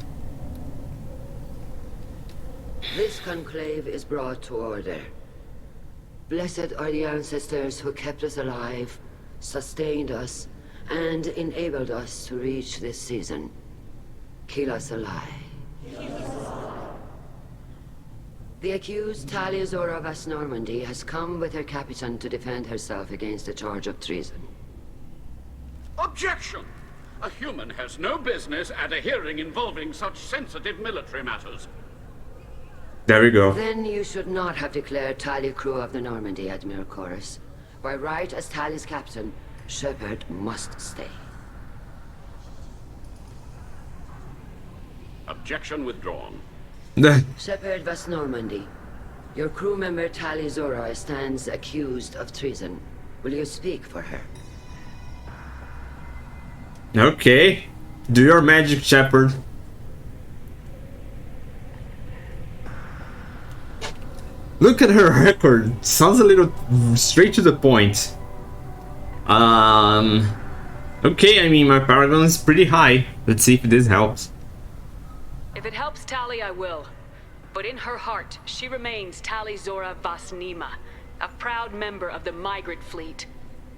This conclave is brought to order. Blessed are the ancestors who kept us alive, sustained us, and enabled us to reach this season. Keep us alive. The accused Talia Zora Vas Normandy has come with her captain to defend herself against the charge of treason. Objection! A human has no business at a hearing involving such sensitive military matters. There we go. Then you should not have declared Talia crew of the Normandy, Admiral Chorus. By right as Talia's captain, Shepard must stay. Objection withdrawn. Shepard Vas Normandy, your crew member Talia Zora stands accused of treason. Will you speak for her? Okay. Do your magic, Shepard. Look at her record. Sounds a little straight to the point. Okay, I mean, my paragon is pretty high. Let's see if this helps. If it helps Tali, I will. But in her heart, she remains Tali Zora Vas Nima, a proud member of the migrant fleet.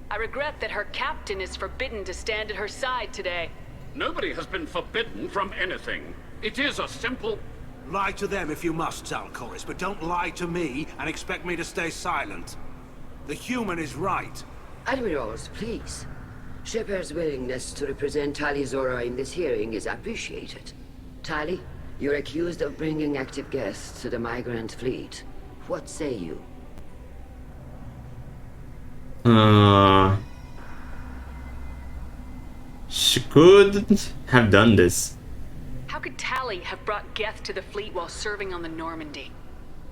I regret that her captain is forbidden to stand at her side today. Nobody has been forbidden from anything. It is a simple... Lie to them if you must, Zalcoris, but don't lie to me and expect me to stay silent. The human is right. Admirals, please. Shepard's willingness to represent Tali Zora in this hearing is appreciated. Tali, you're accused of bringing active guests to the migrant fleet. What say you? She could have done this. How could Tali have brought Geth to the fleet while serving on the Normandy?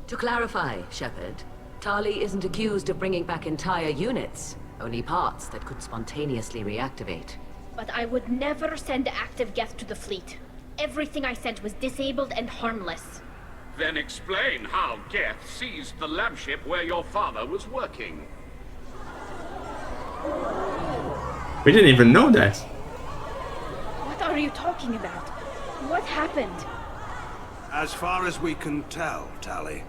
To clarify, Shepard, Tali isn't accused of bringing back entire units, only parts that could spontaneously reactivate. But I would never send active Geth to the fleet. Everything I sent was disabled and harmless. Then explain how Geth seized the lab ship where your father was working. We didn't even know that. What are you talking about? What happened? As far as we can tell, Tali,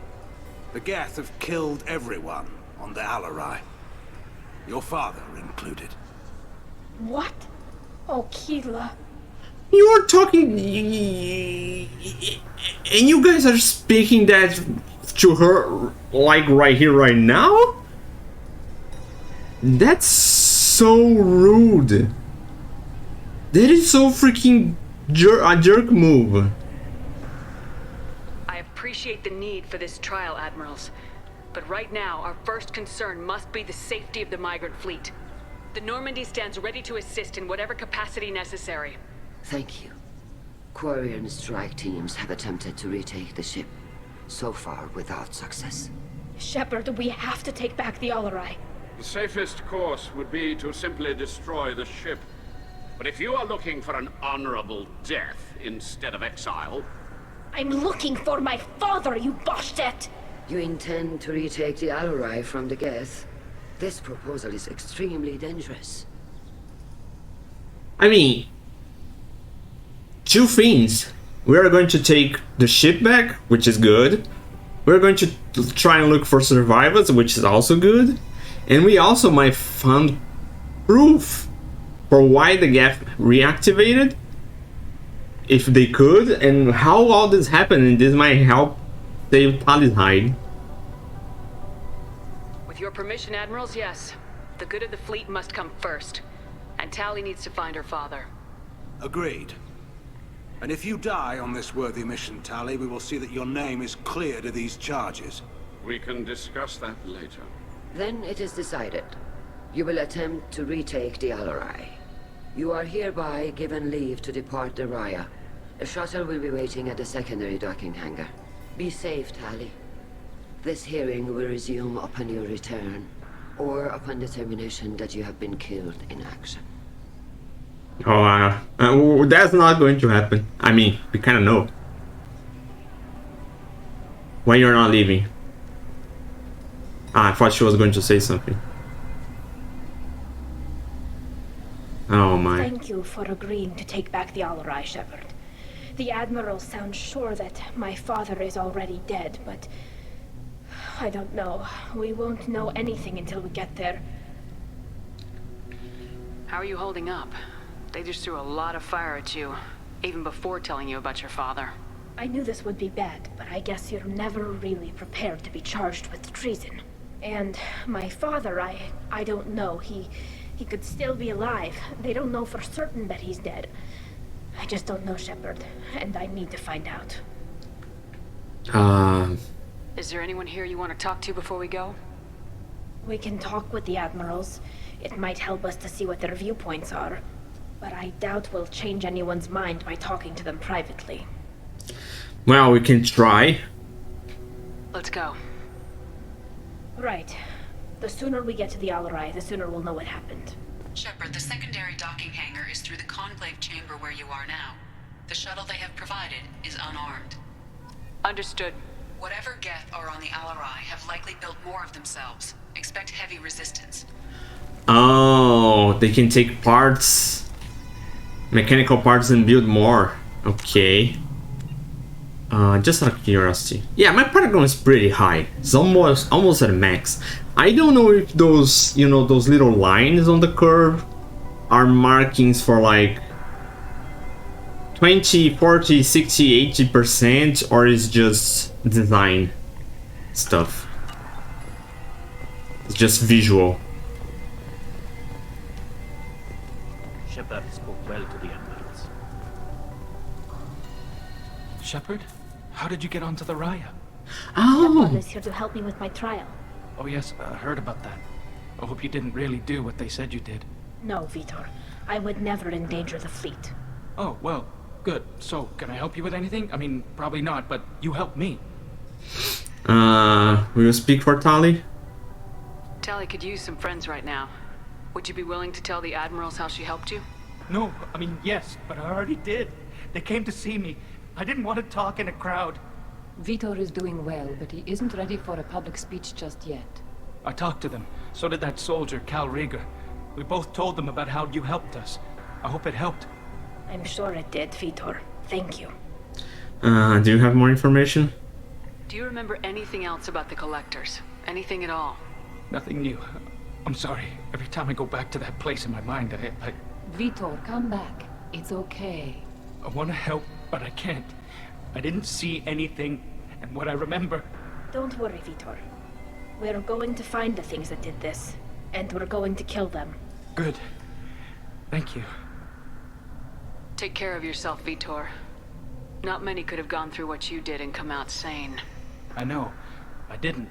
the Geth have killed everyone on the Alarai. Your father included. What? Oh, Keela. You are talking... And you guys are speaking that to her, like, right here, right now? That's so rude. That is so freaking a jerk move. I appreciate the need for this trial, Admirals. But right now, our first concern must be the safety of the migrant fleet. The Normandy stands ready to assist in whatever capacity necessary. Thank you. Quarian strike teams have attempted to retake the ship, so far without success. Shepard, we have to take back the Alarai. The safest course would be to simply destroy the ship. But if you are looking for an honorable death instead of exile... I'm looking for my father, you bastet! You intend to retake the Alarai from the Geth? This proposal is extremely dangerous. I mean, two things. We are going to take the ship back, which is good. We're going to try and look for survivors, which is also good. And we also might find proof for why the gap reactivated, if they could, and how all this happened, and this might help save Tali's hide. With your permission, Admirals, yes. The good of the fleet must come first. And Tali needs to find her father. Agreed. And if you die on this worthy mission, Tali, we will see that your name is cleared of these charges. We can discuss that later. Then it is decided. You will attempt to retake the Alarai. You are hereby given leave to depart the Raya. A shuttle will be waiting at the secondary docking hangar. Be safe, Tali. This hearing will resume upon your return, or upon determination that you have been killed in action. Oh, that's not going to happen. I mean, we kind of know. Why you're not leaving? I thought she was going to say something. Oh my. Thank you for agreeing to take back the Alarai, Shepard. The Admiral sounds sure that my father is already dead, but I don't know. We won't know anything until we get there. How are you holding up? They just threw a lot of fire at you, even before telling you about your father. I knew this would be bad, but I guess you're never really prepared to be charged with treason. And my father, I don't know. He could still be alive. They don't know for certain that he's dead. I just don't know, Shepard, and I need to find out. Is there anyone here you want to talk to before we go? We can talk with the Admirals. It might help us to see what their viewpoints are. But I doubt we'll change anyone's mind by talking to them privately. Well, we can try. Let's go. Right. The sooner we get to the Alarai, the sooner we'll know what happened. Shepard, the secondary docking hangar is through the conclave chamber where you are now. The shuttle they have provided is unarmed. Understood. Whatever Geth are on the Alarai have likely built more of themselves. Expect heavy resistance. Oh, they can take parts, mechanical parts, and build more. Okay. Just out of curiosity. Yeah, my Paragon is pretty high. It's almost at max. I don't know if those, you know, those little lines on the curve are markings for like 20, 40, 60, 80%, or is just design stuff. It's just visual. Shepard spoke well to the Admirals. Shepard? How did you get onto the Raya? Shepard is here to help me with my trial. Oh yes, I heard about that. I hope you didn't really do what they said you did. No, Vitor. I would never endanger the fleet. Oh, well, good. So, can I help you with anything? I mean, probably not, but you helped me. Will you speak for Tali? Tali could use some friends right now. Would you be willing to tell the Admirals how she helped you? No, I mean, yes, but I already did. They came to see me. I didn't want to talk in a crowd. Vitor is doing well, but he isn't ready for a public speech just yet. I talked to them. So did that soldier, Cal Rieger. We both told them about how you helped us. I hope it helped. I'm sure it did, Vitor. Thank you. Do you have more information? Do you remember anything else about the Collectors? Anything at all? Nothing new. I'm sorry. Every time I go back to that place in my mind, I... Vitor, come back. It's okay. I want to help, but I can't. I didn't see anything, and what I remember... Don't worry, Vitor. We're going to find the things that did this, and we're going to kill them. Good. Thank you. Take care of yourself, Vitor. Not many could have gone through what you did and come out sane. I know. I didn't.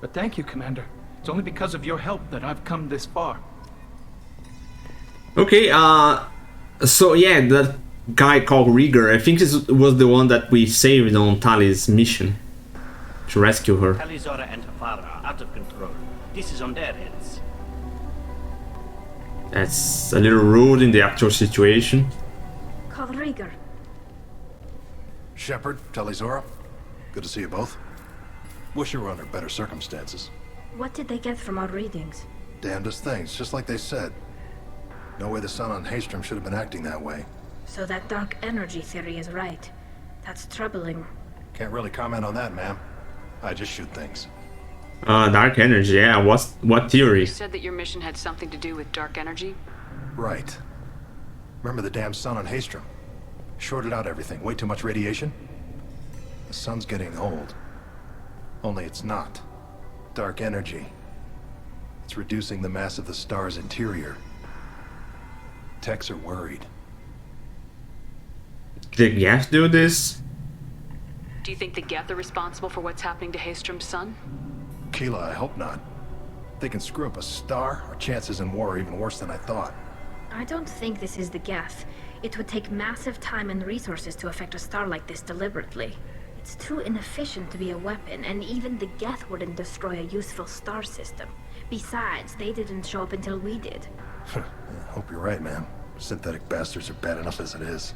But thank you, Commander. It's only because of your help that I've come this far. Okay, so yeah, that guy called Rieger, I think this was the one that we saved on Tali's mission to rescue her. Talizora and her father are out of control. This is on their heads. That's a little rude in the actual situation. Call Rieger. Shepard, Talizora, good to see you both. Wish you were under better circumstances. What did they get from our readings? Damnedest things, just like they said. No way the sun on Haystrom should have been acting that way. So that dark energy theory is right. That's troubling. Can't really comment on that, ma'am. I just shoot things. Dark energy, yeah. What theory? You said that your mission had something to do with dark energy? Right. Remember the damn sun on Haystrom? Shorted out everything. Way too much radiation? The sun's getting old. Only it's not. Dark energy. It's reducing the mass of the star's interior. Techs are worried. Did Geth do this? Do you think the Geth are responsible for what's happening to Haystrom's son? Keela, I hope not. If they can screw up a star, our chances in war are even worse than I thought. I don't think this is the Geth. It would take massive time and resources to affect a star like this deliberately. It's too inefficient to be a weapon, and even the Geth wouldn't destroy a useful star system. Besides, they didn't show up until we did. I hope you're right, man. Synthetic bastards are bad enough as it is.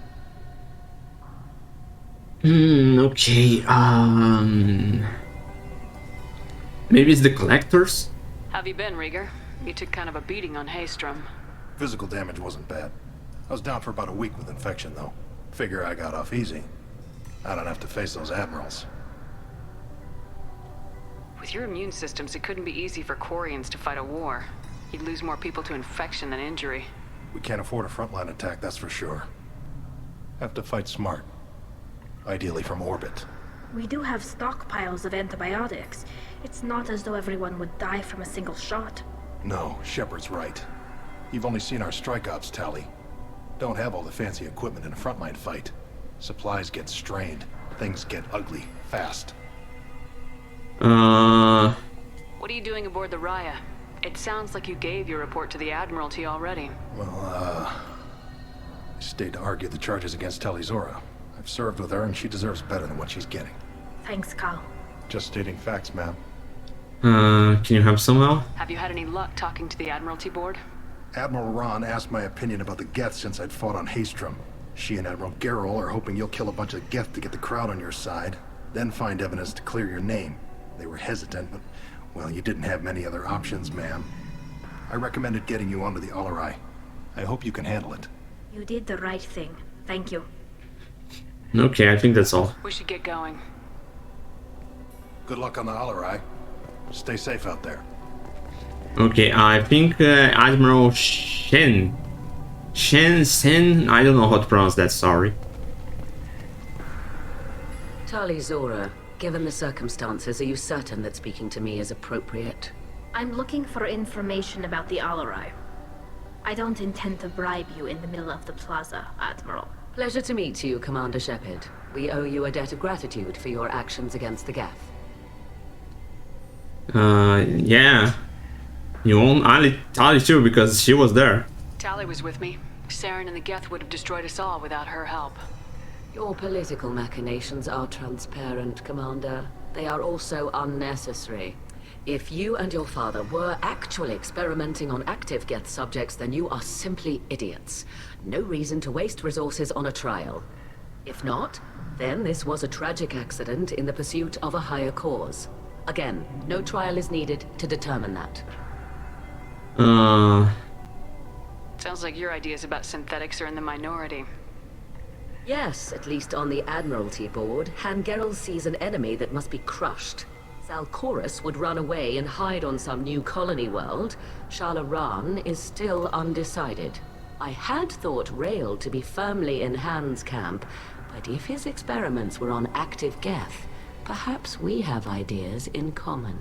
Okay, maybe it's the collectors? How have you been, Rieger? You took kind of a beating on Haystrom. Physical damage wasn't bad. I was down for about a week with infection, though. Figure I got off easy. I don't have to face those admirals. With your immune systems, it couldn't be easy for Quarians to fight a war. You'd lose more people to infection than injury. We can't afford a frontline attack, that's for sure. Have to fight smart. Ideally from orbit. We do have stockpiles of antibiotics. It's not as though everyone would die from a single shot. No, Shepard's right. You've only seen our strike ops tally. Don't have all the fancy equipment in a frontline fight. Supplies get strained. Things get ugly, fast. What are you doing aboard the Raya? It sounds like you gave your report to the Admiralty already. Well, I stayed to argue the charges against Talizora. I've served with her and she deserves better than what she's getting. Thanks, Cal. Just stating facts, ma'am. Can you help somehow? Have you had any luck talking to the Admiralty board? Admiral Ron asked my opinion about the Geth since I'd fought on Haystrom. She and Admiral Garrel are hoping you'll kill a bunch of Geth to get the crowd on your side, then find evidence to clear your name. They were hesitant, but, well, you didn't have many other options, ma'am. I recommended getting you onto the Alarai. I hope you can handle it. You did the right thing. Thank you. Okay, I think that's all. We should get going. Good luck on the Alarai. Stay safe out there. Okay, I think Admiral Sen, I don't know how to pronounce that, sorry. Talizora, given the circumstances, are you certain that speaking to me is appropriate? I'm looking for information about the Alarai. I don't intend to bribe you in the middle of the plaza, Admiral. Pleasure to meet you, Commander Shepard. We owe you a debt of gratitude for your actions against the Geth. Yeah. You own Tali too, because she was there. Tali was with me. Saren and the Geth would have destroyed us all without her help. Your political machinations are transparent, Commander. They are also unnecessary. If you and your father were actually experimenting on active Geth subjects, then you are simply idiots. No reason to waste resources on a trial. If not, then this was a tragic accident in the pursuit of a higher cause. Again, no trial is needed to determine that. Sounds like your ideas about synthetics are in the minority. Yes, at least on the Admiralty board, Han Gerrel sees an enemy that must be crushed. Salchorus would run away and hide on some new colony world. Shalaran is still undecided. I had thought Rael to be firmly in Han's camp, but if his experiments were on active Geth, perhaps we have ideas in common.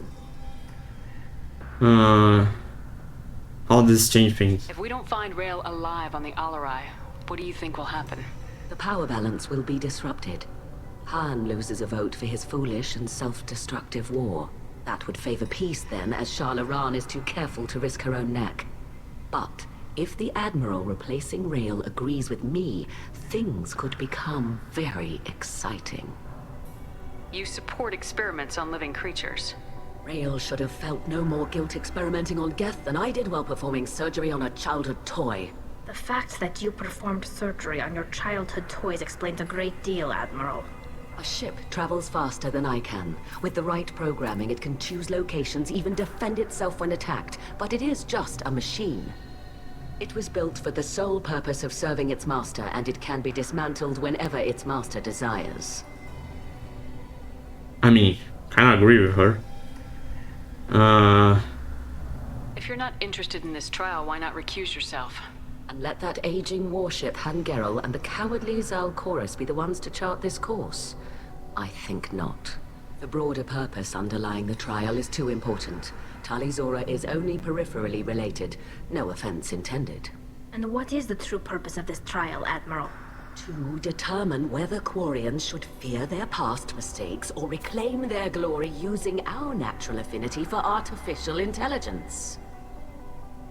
All this change things. If we don't find Rael alive on the Alarai, what do you think will happen? The power balance will be disrupted. Han loses a vote for his foolish and self-destructive war. That would favor peace then, as Shalaran is too careful to risk her own neck. But if the Admiral replacing Rael agrees with me, things could become very exciting. You support experiments on living creatures. Rael should have felt no more guilt experimenting on Geth than I did while performing surgery on a childhood toy. The fact that you performed surgery on your childhood toys explains a great deal, Admiral. A ship travels faster than I can. With the right programming, it can choose locations, even defend itself when attacked. But it is just a machine. It was built for the sole purpose of serving its master, and it can be dismantled whenever its master desires. I mean, kinda agree with her. If you're not interested in this trial, why not recuse yourself? And let that aging warship Hangerel and the cowardly Zalcorus be the ones to chart this course? I think not. The broader purpose underlying the trial is too important. Tali Zora is only peripherally related. No offense intended. And what is the true purpose of this trial, Admiral? To determine whether Quarians should fear their past mistakes or reclaim their glory using our natural affinity for artificial intelligence.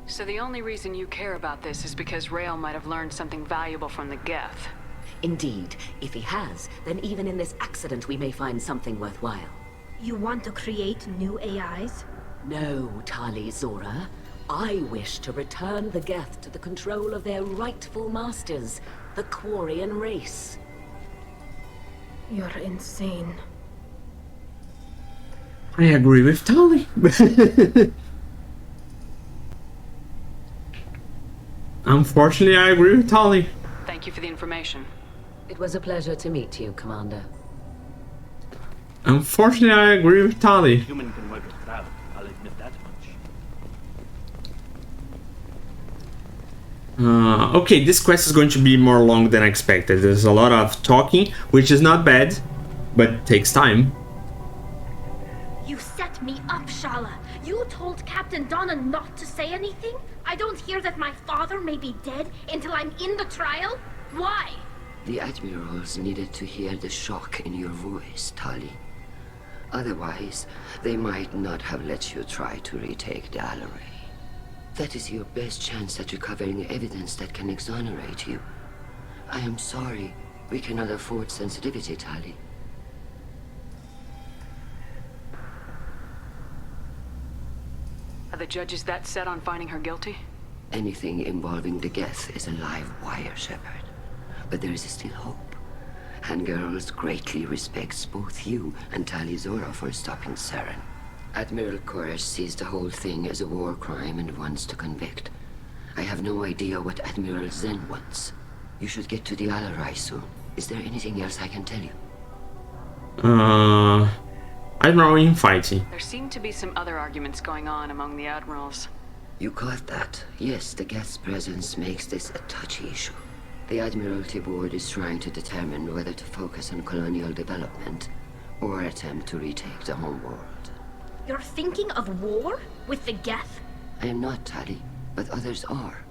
So the only reason you care about this is because Rael might have learned something valuable from the Geth. Indeed. If he has, then even in this accident we may find something worthwhile. You want to create new AIs? No, Tali Zora. I wish to return the Geth to the control of their rightful masters, the Quarian race. You're insane. I agree with Tali. Unfortunately, I agree with Tali. Thank you for the information. It was a pleasure to meet you, Commander. Unfortunately, I agree with Tali. Human can work a crowd, I'll admit that much. Okay, this quest is going to be more long than expected. There's a lot of talking, which is not bad, but takes time. You set me up, Shala. You told Captain Donna not to say anything? I don't hear that my father may be dead until I'm in the trial? Why? The admirals needed to hear the shock in your voice, Tali. Otherwise, they might not have let you try to retake the Alaray. That is your best chance at recovering evidence that can exonerate you. I am sorry. We cannot afford sensitivity, Tali. Are the judges that set on finding her guilty? Anything involving the Geth is a live wire, Shepard. But there is still hope. Hangerls greatly respects both you and Tali Zora for stopping Saren. Admiral Koresh sees the whole thing as a war crime and wants to convict. I have no idea what Admiral Zen wants. You should get to the Alarai soon. Is there anything else I can tell you? Admiral infighting. There seem to be some other arguments going on among the admirals. You caught that? Yes, the Geth's presence makes this a touchy issue. The Admiralty Board is trying to determine whether to focus on colonial development or attempt to retake the homeworld. You're thinking of war? With the Geth? I am not, Tali, but others are.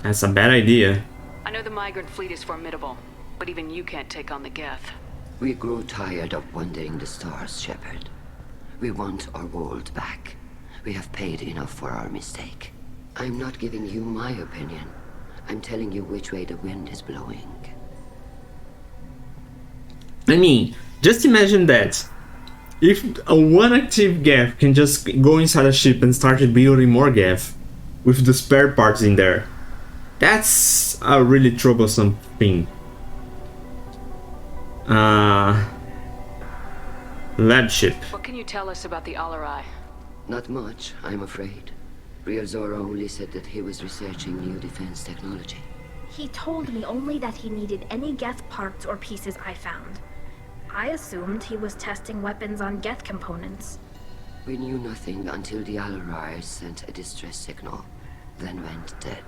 That's a bad idea. I know the migrant fleet is formidable, but even you can't take on the Geth. We grow tired of wandering the stars, Shepard. We want our world back. We have paid enough for our mistake. I'm not giving you my opinion. I'm telling you which way the wind is blowing. I mean, just imagine that. If a one active Geth can just go inside a ship and start building more Geth with the spare parts in there, that's a really troublesome thing. Lab ship. What can you tell us about the Alarai? Not much, I'm afraid. Real Zora only said that he was researching new defense technology. He told me only that he needed any Geth parts or pieces I found. I assumed he was testing weapons on Geth components. We knew nothing until the Alarai sent a distress signal, then went dead.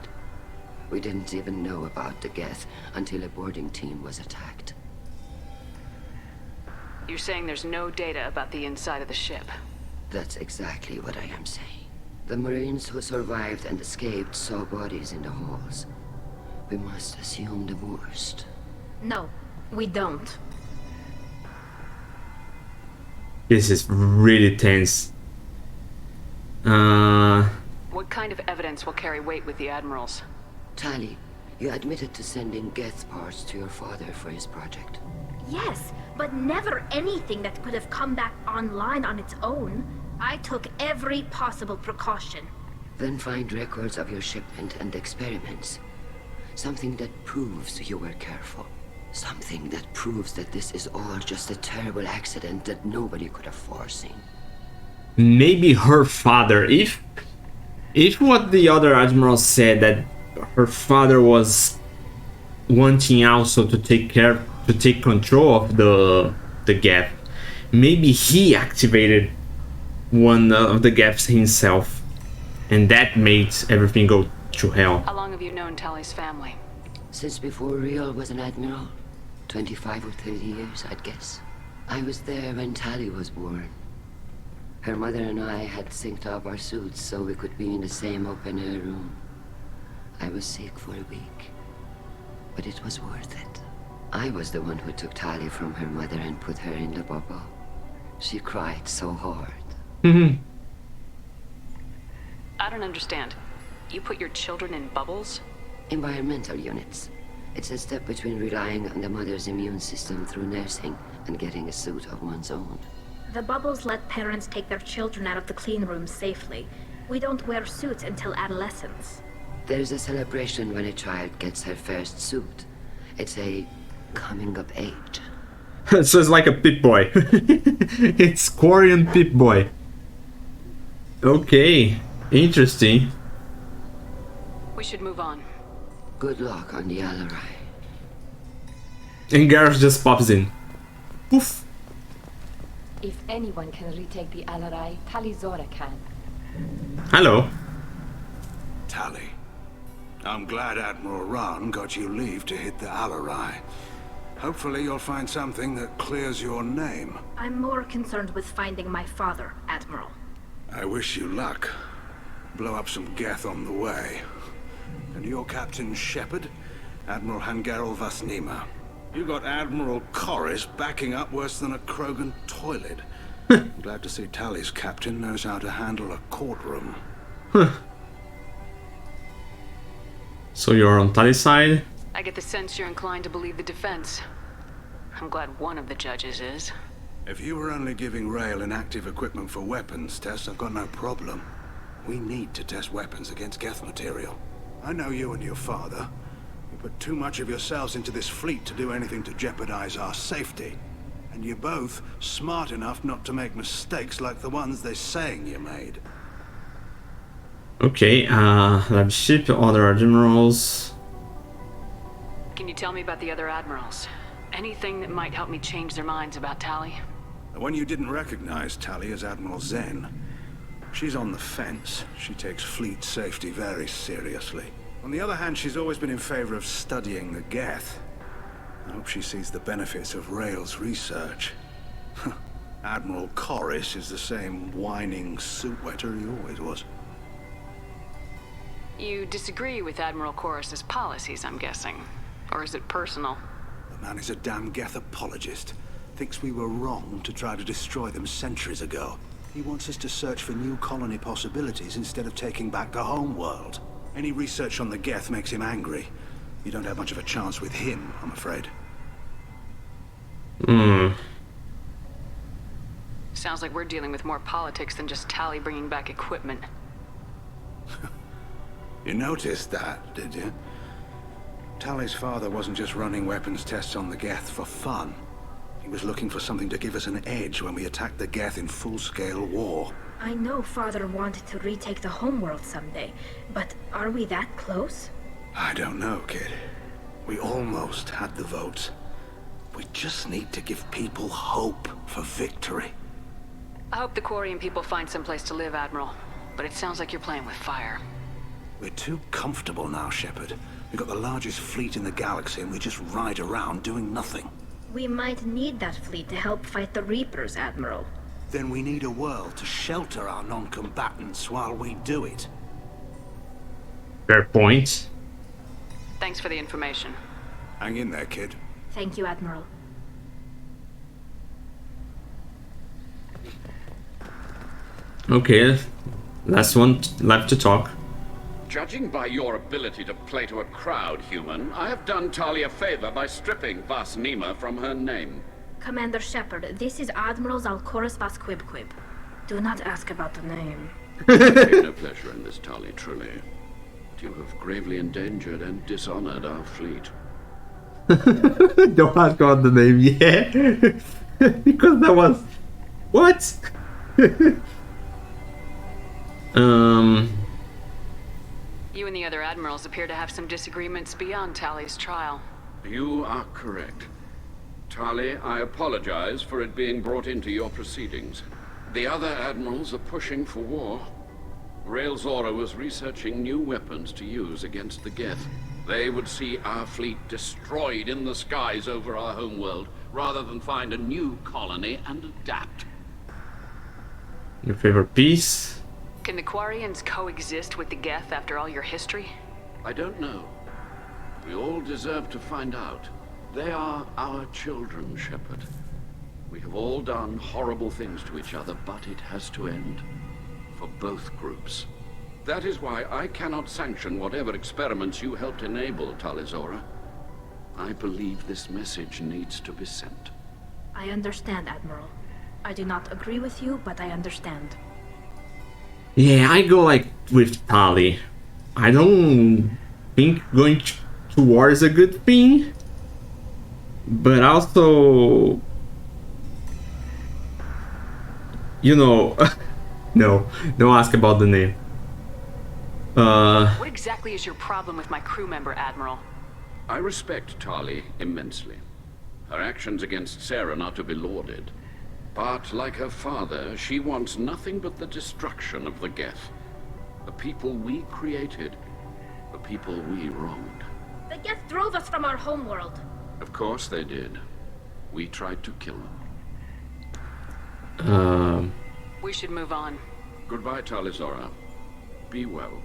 We didn't even know about the Geth until a boarding team was attacked. You're saying there's no data about the inside of the ship? That's exactly what I am saying. The Marines who survived and escaped saw bodies in the halls. We must assume the worst. No, we don't. This is really tense. What kind of evidence will carry weight with the admirals? Tali, you admitted to sending Geth parts to your father for his project. Yes, but never anything that could have come back online on its own. I took every possible precaution. Then find records of your shipment and experiments. Something that proves you were careful. Something that proves that this is all just a terrible accident that nobody could have foreseen. Maybe her father, if If what the other admiral said, that her father was wanting also to take control of the gap, maybe he activated one of the gaps himself, and that made everything go to hell. How long have you known Tally's family? Since before Riol was an admiral. 25 or 30 years, I'd guess. I was there when Tally was born. Her mother and I had synced up our suits so we could be in the same open-air room. I was sick for a week, but it was worth it. I was the one who took Tally from her mother and put her in the bubble. She cried so hard. I don't understand. You put your children in bubbles? Environmental units. It's a step between relying on the mother's immune system through nursing and getting a suit of one's own. The bubbles let parents take their children out of the clean rooms safely. We don't wear suits until adolescence. There's a celebration when a child gets her first suit. It's a coming of age. So it's like a Pip-Boy. It's Quarian Pip-Boy. Okay, interesting. We should move on. Good luck on the Alarai. And Gareth just pops in. Poof. If anyone can retake the Alarai, Tali Zora can. Hello. Tally, I'm glad Admiral Ran got you leave to hit the Alarai. Hopefully you'll find something that clears your name. I'm more concerned with finding my father, Admiral. I wish you luck. Blow up some Geth on the way. And your Captain Shepard, Admiral Hangarel Vasnima. You got Admiral Corris backing up worse than a Krogan toilet. I'm glad to see Tally's captain knows how to handle a courtroom. So you're on Tally's side? I get the sense you're inclined to believe the defense. I'm glad one of the judges is. If you were only giving Rail inactive equipment for weapons tests, I've got no problem. We need to test weapons against Geth material. I know you and your father. You put too much of yourselves into this fleet to do anything to jeopardize our safety. And you're both smart enough not to make mistakes like the ones they're saying you made. Okay, lab ship, other admirals. Can you tell me about the other admirals? Anything that might help me change their minds about Tally? The one you didn't recognize, Tally, is Admiral Zen. She's on the fence. She takes fleet safety very seriously. On the other hand, she's always been in favor of studying the Geth. I hope she sees the benefits of Rail's research. Admiral Corris is the same whining suit wetter he always was. You disagree with Admiral Corris's policies, I'm guessing. Or is it personal? The man is a damn Geth apologist. Thinks we were wrong to try to destroy them centuries ago. He wants us to search for new colony possibilities instead of taking back the home world. Any research on the Geth makes him angry. You don't have much of a chance with him, I'm afraid. Sounds like we're dealing with more politics than just Tally bringing back equipment. You noticed that, did you? Tally's father wasn't just running weapons tests on the Geth for fun. He was looking for something to give us an edge when we attacked the Geth in full-scale war. I know Father wanted to retake the homeworld someday, but are we that close? I don't know, kid. We almost had the votes. We just need to give people hope for victory. I hope the Quarian people find some place to live, Admiral. But it sounds like you're playing with fire. We're too comfortable now, Shepard. We've got the largest fleet in the galaxy and we just ride around doing nothing. We might need that fleet to help fight the Reapers, Admiral. Then we need a world to shelter our non-combatants while we do it. Fair point. Thanks for the information. Hang in there, kid. Thank you, Admiral. Okay, last one left to talk. Judging by your ability to play to a crowd, human, I have done Tali a favor by stripping Vasnima from her name. Commander Shepard, this is Admiral Zalkoris Vasquibquib. Do not ask about the name. I take no pleasure in this, Tali, truly. You have gravely endangered and dishonored our fleet. Don't ask about the name, yeah. Because that was... What? You and the other admirals appear to have some disagreements beyond Tali's trial. You are correct. Tali, I apologize for it being brought into your proceedings. The other admirals are pushing for war. Rael Zora was researching new weapons to use against the Geth. They would see our fleet destroyed in the skies over our homeworld, rather than find a new colony and adapt. Your favorite piece? Can the Quarians coexist with the Geth after all your history? I don't know. We all deserve to find out. They are our children, Shepard. We have all done horrible things to each other, but it has to end. For both groups. That is why I cannot sanction whatever experiments you helped enable, Tali Zora. I believe this message needs to be sent. I understand, Admiral. I do not agree with you, but I understand. Yeah, I go like with Tali. I don't think going to war is a good thing. But also, you know, no, don't ask about the name. What exactly is your problem with my crew member, Admiral? I respect Tali immensely. Her actions against Sarah are not to be lauded. But like her father, she wants nothing but the destruction of the Geth. The people we created, the people we wronged. The Geth drove us from our homeworld. Of course they did. We tried to kill them. We should move on. Goodbye, Tali Zora. Be well.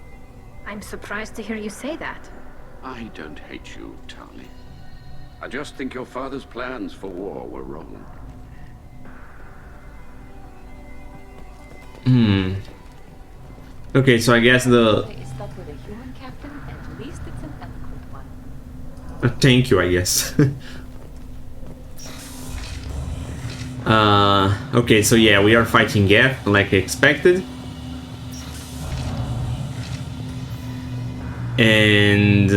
I'm surprised to hear you say that. I don't hate you, Tali. I just think your father's plans for war were wrong. Okay, so I guess the... Is that with a human captain? At least it's an eloquent one. Thank you, I guess. Okay, so yeah, we are fighting Geth, like expected. And...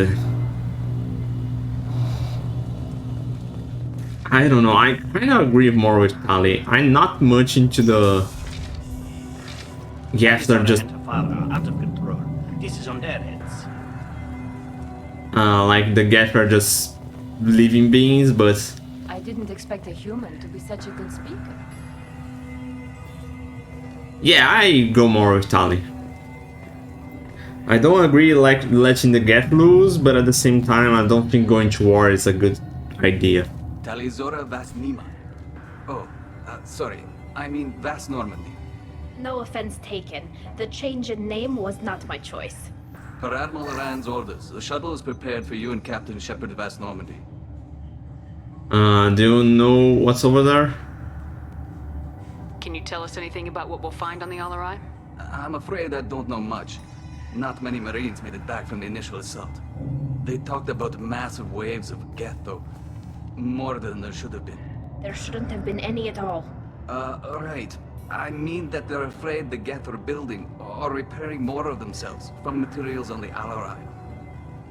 I don't know, I kind of agree more with Tali. I'm not much into the... Geth are just... out of control. This is on their heads. Like the Geth are just living beings, but... I didn't expect a human to be such a good speaker. Yeah, I go more with Tali. I don't agree like letting the Geth loose, but at the same time I don't think going to war is a good idea. Tali Zora Vas Nima. Oh, sorry. I mean Vas Normandy. No offense taken. The change in name was not my choice. Per Admiral Rand's orders, the shuttle is prepared for you and Captain Shepard Vas Normandy. Do you know what's over there? Can you tell us anything about what we'll find on the Alarai? I'm afraid I don't know much. Not many Marines made it back from the initial assault. They talked about massive waves of Geth, though. More than there should have been. There shouldn't have been any at all. Right. I mean that they're afraid the Geth are building or repairing more of themselves from materials on the Alarai.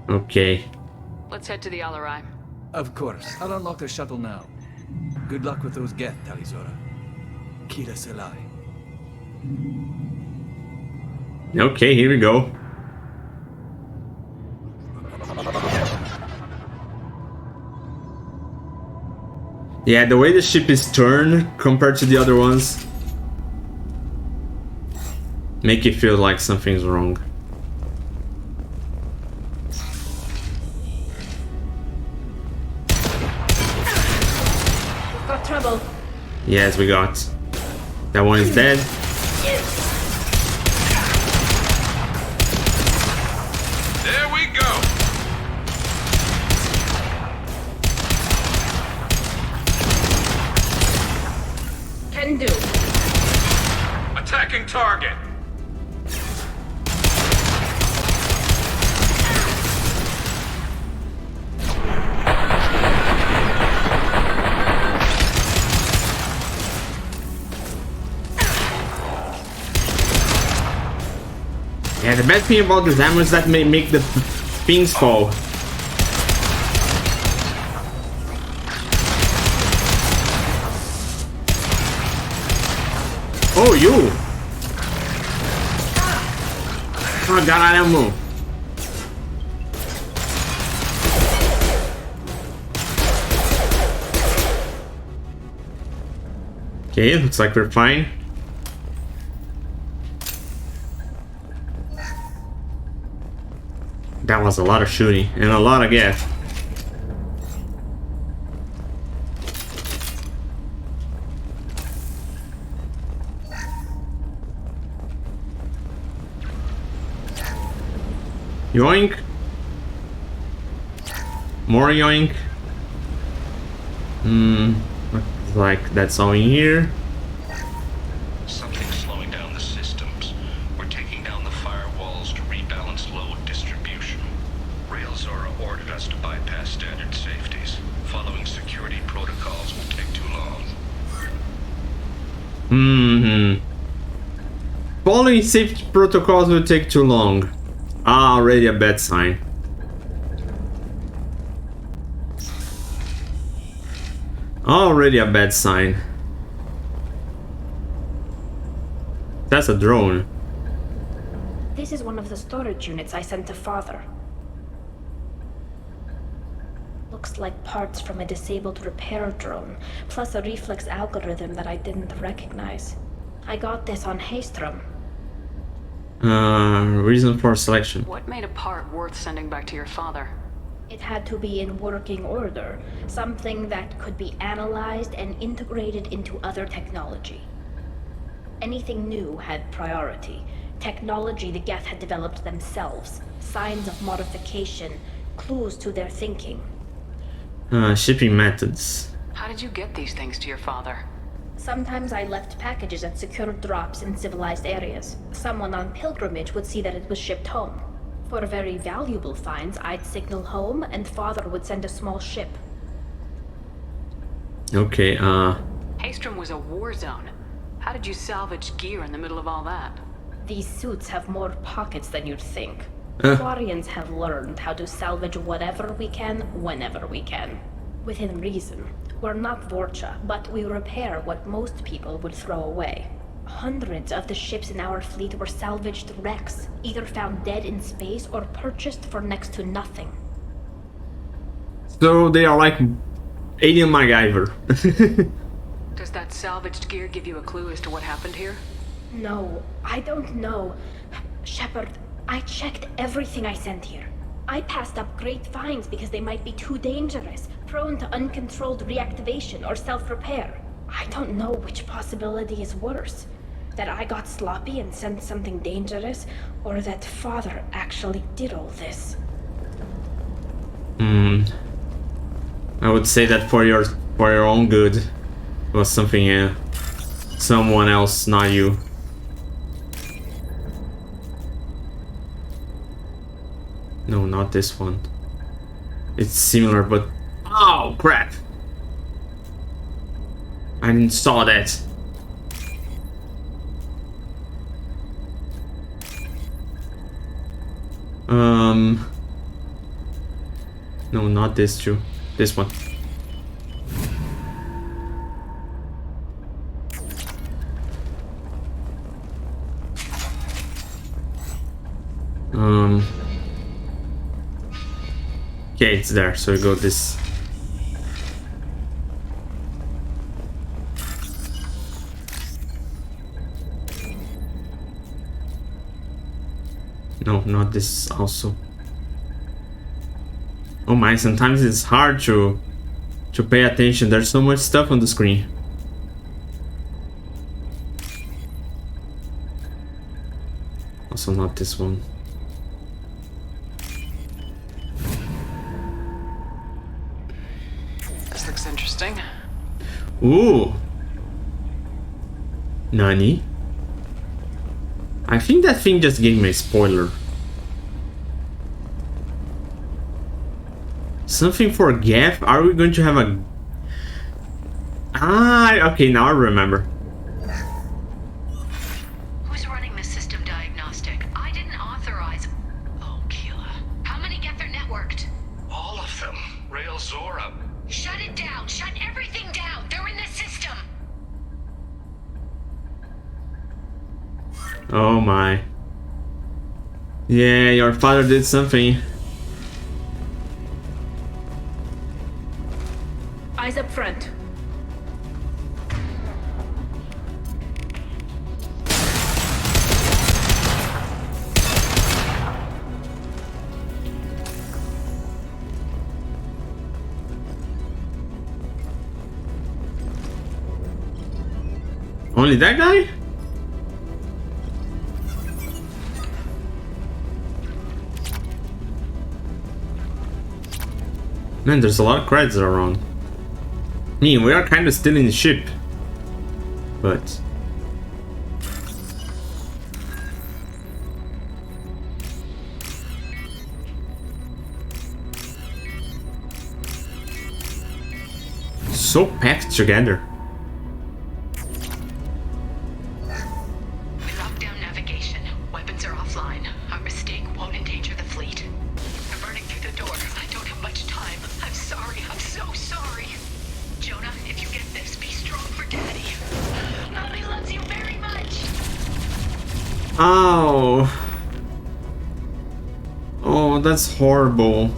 Okay. Let's head to the Alarai. Of course. I'll unlock the shuttle now. Good luck with those Geth, Tali Zora. Kira Selai. Okay, here we go. Yeah, the way the ship is turned compared to the other ones make you feel like something's wrong. We've got trouble. Yes, we got. That one is dead. There we go. Can do. Attacking target. Yeah, the bad thing about this ammo is that may make the things fall. Oh, you! Oh, got out ammo. Okay, looks like we're fine. That was a lot of shooting and a lot of gas. Yoink. More yoink. Looks like that's all in here. Something's slowing down the systems. We're taking down the firewalls to rebalance load distribution. Rail Zora ordered us to bypass standard safeties. Following security protocols will take too long. Following safety protocols will take too long. Already a bad sign. Already a bad sign. That's a drone. This is one of the storage units I sent to Father. Looks like parts from a disabled repair drone, plus a reflex algorithm that I didn't recognize. I got this on Haystrom. Reason for selection. What made a part worth sending back to your father? It had to be in working order, something that could be analyzed and integrated into other technology. Anything new had priority. Technology the Geth had developed themselves, signs of modification, clues to their thinking. Shipping methods. How did you get these things to your father? Sometimes I left packages at secure drops in civilized areas. Someone on pilgrimage would see that it was shipped home. For very valuable finds, I'd signal home, and Father would send a small ship. Okay, Haystrom was a war zone. How did you salvage gear in the middle of all that? These suits have more pockets than you'd think. Quarians have learned how to salvage whatever we can, whenever we can. Within reason. We're not Vorcha, but we repair what most people would throw away. Hundreds of the ships in our fleet were salvaged wrecks, either found dead in space or purchased for next to nothing. So they are like Alien MacGyver. Does that salvaged gear give you a clue as to what happened here? No, I don't know. Shepard, I checked everything I sent here. I passed up great finds because they might be too dangerous, prone to uncontrolled reactivation or self-repair. I don't know which possibility is worse. That I got sloppy and sent something dangerous, or that Father actually did all this. I would say that for your own good, it was something, someone else, not you. No, not this one. It's similar, but oh crap! I didn't saw that. No, not this two. This one. Okay, it's there. So we go this. No, not this also. Oh my, sometimes it's hard to pay attention. There's so much stuff on the screen. Also not this one. This looks interesting. Ooh. Nani? I think that thing just gave me a spoiler. Something for Geth? Are we going to have a... okay, now I remember. Who's running the system diagnostic? I didn't authorize... Oh, Keela. How many Geth are networked? All of them. Rail Zora. Shut it down! Shut everything down! They're in the system! Oh my. Yeah, your father did something. Eyes up front. Only that guy? Man, there's a lot of credits around. I mean, we are kind of still in the ship. But... so packed together. We locked down navigation. Weapons are offline. Our mistake won't endanger the fleet. I'm burning through the door. I don't have much time. I'm sorry. I'm so sorry. Jonah, if you get this, be strong for Daddy. Mommy loves you very much. Oh. Oh, that's horrible.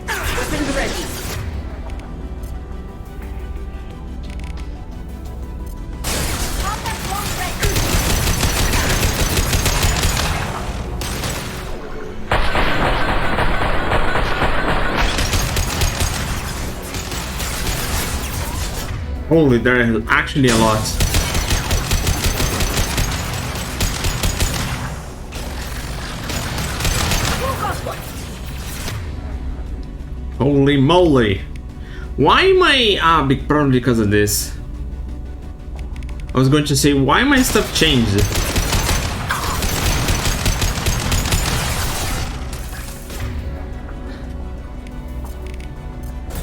Weapons ready. Holy, there is actually a lot. Holy moly. Why am I... probably because of this. I was going to say, why my stuff changed?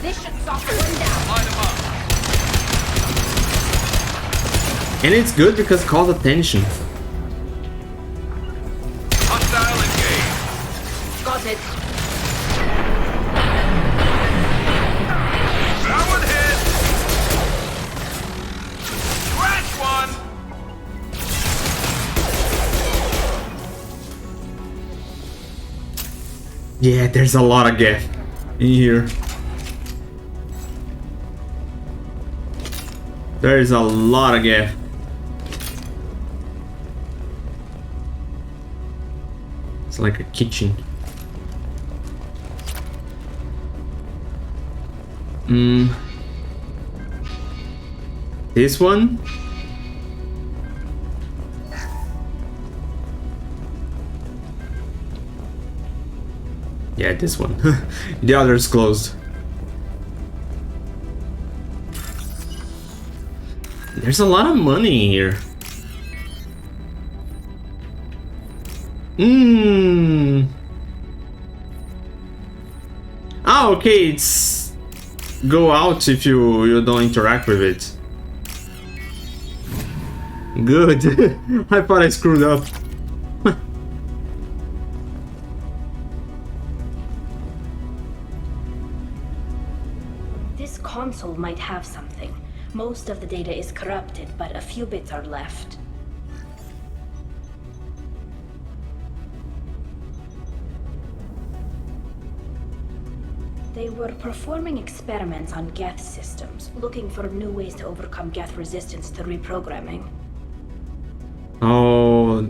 This should soften one down. Line them up. And it's good because it calls attention. Hostile engaged. Got it. That one hit! Scratch one! Yeah, there's a lot of geth in here. There is a lot of geth. It's like a kitchen. This one? Yeah, this one. The other's closed. There's a lot of money here. Oh, okay, it's go out if you don't interact with it. Good. I thought I screwed up. This console might have something. Most of the data is corrupted, but a few bits are left. They were performing experiments on Geth systems, looking for new ways to overcome Geth resistance to reprogramming. Oh,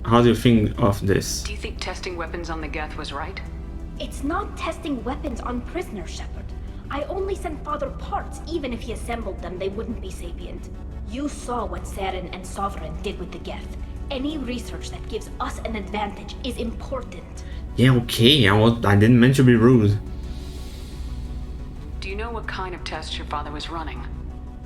how do you think of this? Do you think testing weapons on the Geth was right? It's not testing weapons on prisoners, Shepard. I only sent Father parts. Even if he assembled them, they wouldn't be sapient. You saw what Saren and Sovereign did with the Geth. Any research that gives us an advantage is important. Yeah, okay, I didn't mean to be rude. Do you know what kind of tests your father was running?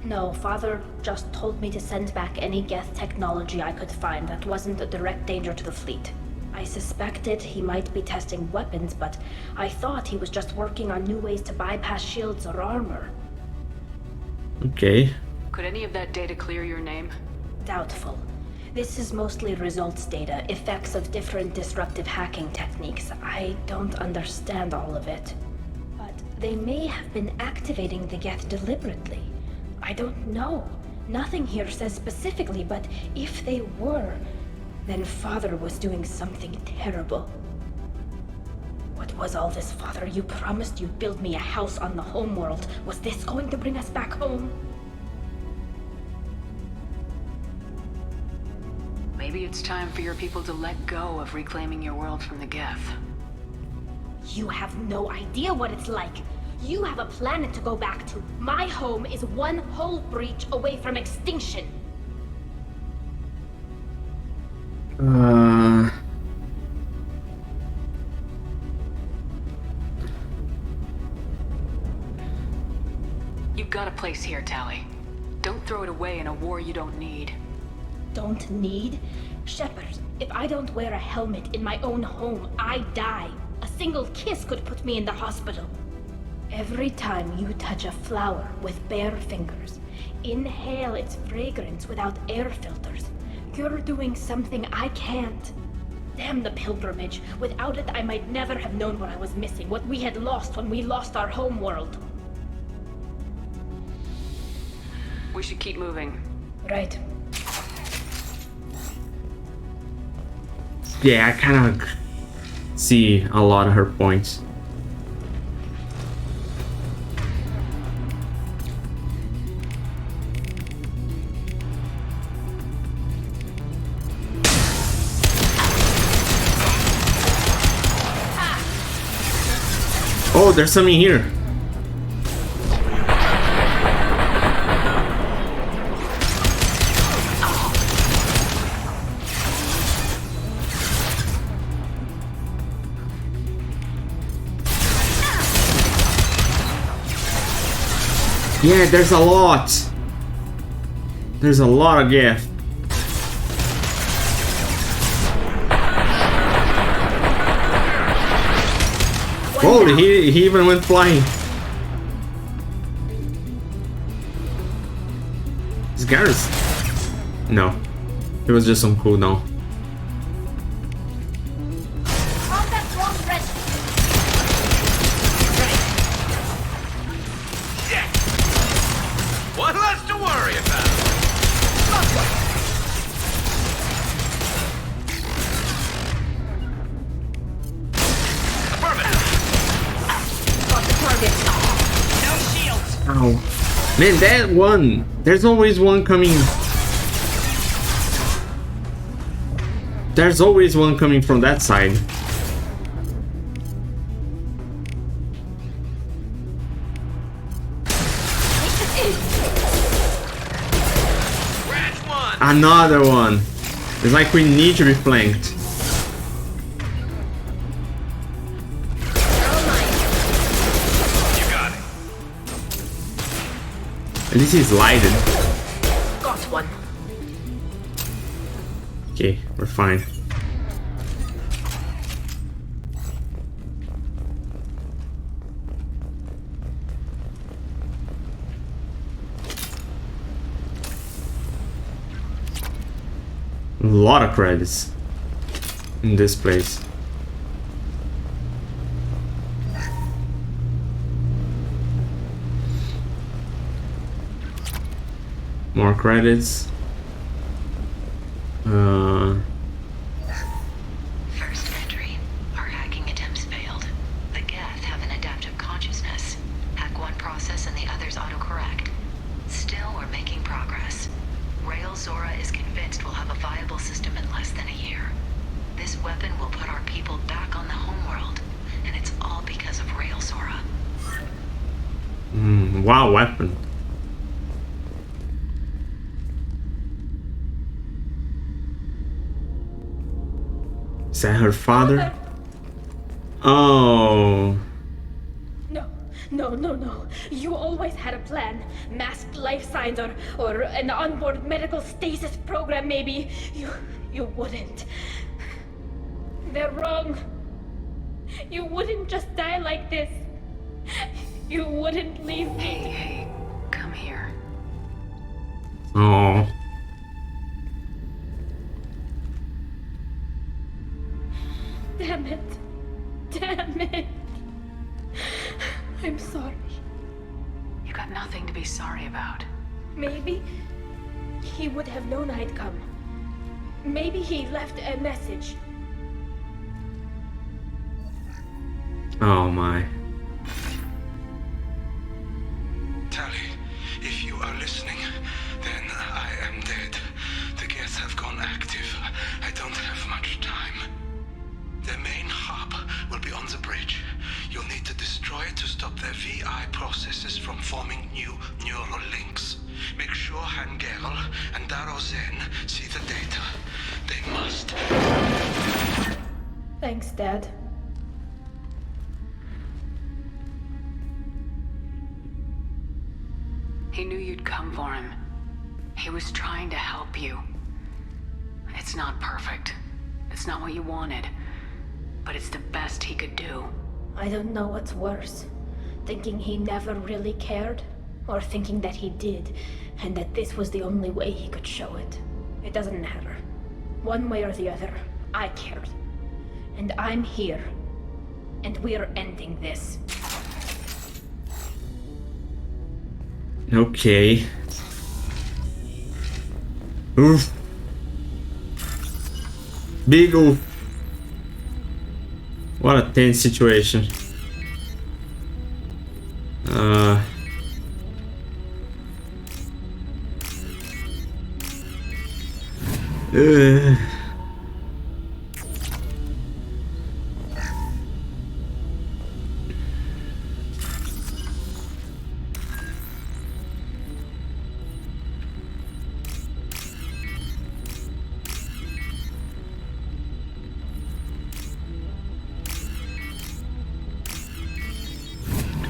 No, Father just told me to send back any Geth technology I could find that wasn't a direct danger to the fleet. I suspected he might be testing weapons, but I thought he was just working on new ways to bypass shields or armor. Okay. Could any of that data clear your name? Doubtful. This is mostly results data, effects of different disruptive hacking techniques. I don't understand all of it. But they may have been activating the Geth deliberately. I don't know. Nothing here says specifically, but if they were, then Father was doing something terrible. What was all this, Father? You promised you'd build me a house on the homeworld. Was this going to bring us back home? Maybe it's time for your people to let go of reclaiming your world from the Geth. You have no idea what it's like. You have a planet to go back to. My home is one hull breach away from extinction. You've got a place here, Tali. Don't throw it away in a war you don't need. Don't need? Shepard, if I don't wear a helmet in my own home, I die. A single kiss could put me in the hospital. Every time you touch a flower with bare fingers, inhale its fragrance without air filters, you're doing something I can't. Damn the pilgrimage. Without it, I might never have known what I was missing, what we had lost when we lost our home world. We should keep moving. Right. Yeah, I kind of see a lot of her points. Oh, there's something here. Yeah, there's a lot. There's a lot of gift. Holy, he even went flying. This Garrus. No. It was just some cooldown. One less to worry about. Ow. Man, that one. There's always one coming. There's always one coming from that side. Another one. It's like we need to be flanked. At least he's lighted. Got one. Okay, we're fine. A lot of credits in this place. More credits. First entry. Our hacking attempts failed. The Geth have an adaptive consciousness. Hack one process and the others autocorrect. Still, we're making progress. Rail Zora is convinced we'll have a viable system in less than a year. This weapon will put our people back on the homeworld, and it's all because of Rail Zora. Wow, weapon. Is that her father? Oh. No. You always had a plan. Masked life signs or an onboard medical stasis program maybe. You wouldn't. They're wrong. You wouldn't just die like this. You wouldn't leave me. Hey, come here. Oh. Damn it. I'm sorry. You got nothing to be sorry about. Maybe he would have known I'd come. Maybe he left a message. Oh my. Tali, if you are listening, then I am dead. The Geth have gone active. I don't have much time. The main hub will be on the bridge. You'll need to destroy it to stop their VI synapses from forming new neural links. Make sure Hangerl and Daro Zen see the data. They must. Thanks, Dad. He knew you'd come for him. He was trying to help you. It's not perfect. It's not what you wanted. But it's the best he could do. I don't know what's worse. Thinking he never really cared, or thinking that he did, and that this was the only way he could show it. It doesn't matter. One way or the other, I cared. And I'm here. And we're ending this. Okay. Oof. Big oof. What a tense situation.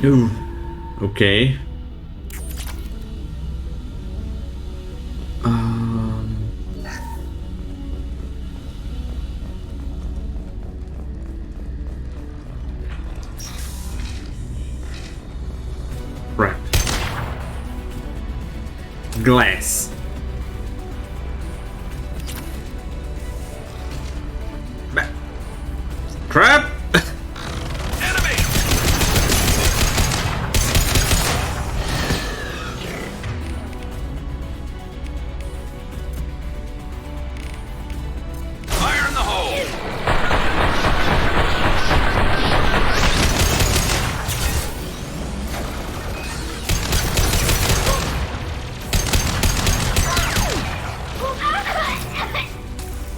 Ooh, okay. Right. Glass. Crap!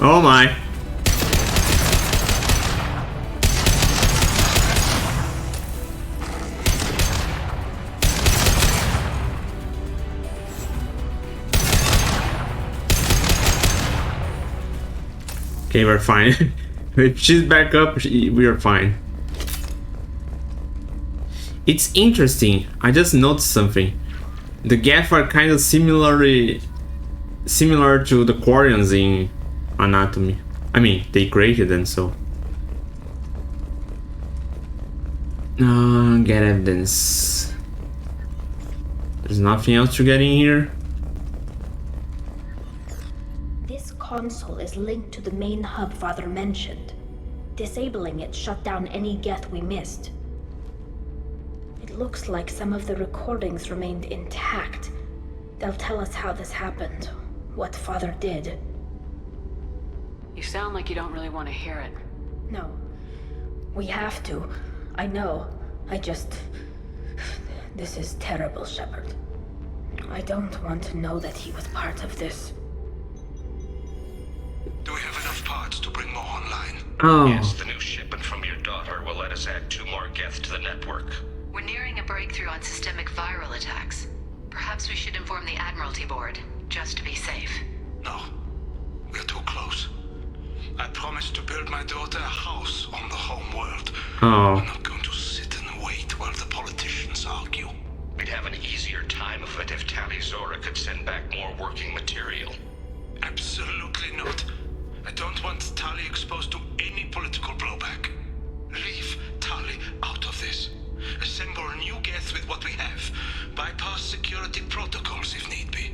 Oh my. Okay, we're fine. If she's back up, we are fine. It's interesting. I just noticed something. The Geth are kind of similar to the Quarians in anatomy. I mean, they created them, so. Get evidence. There's nothing else to get in here. This console is linked to the main hub Father mentioned. Disabling it shut down any Geth we missed. It looks like some of the recordings remained intact. They'll tell us how this happened, what Father did. You sound like you don't really want to hear it. No. We have to. I know. This is terrible, Shepard. I don't want to know that he was part of this. Do we have enough parts to bring more online? Oh. Yes, the new shipment from your daughter will let us add 2 more Geth to the network. We're nearing a breakthrough on systemic viral attacks. Perhaps we should inform the Admiralty Board, just to be safe. No. We're too close. I promised to build my daughter a house on the home world. Oh. I'm not going to sit and wait while the politicians argue. We'd have an easier time of it if Tali Zora could send back more working material. Absolutely not. I don't want Tali exposed to any political blowback. Leave Tali out of this. Assemble new Geth with what we have. Bypass security protocols if need be.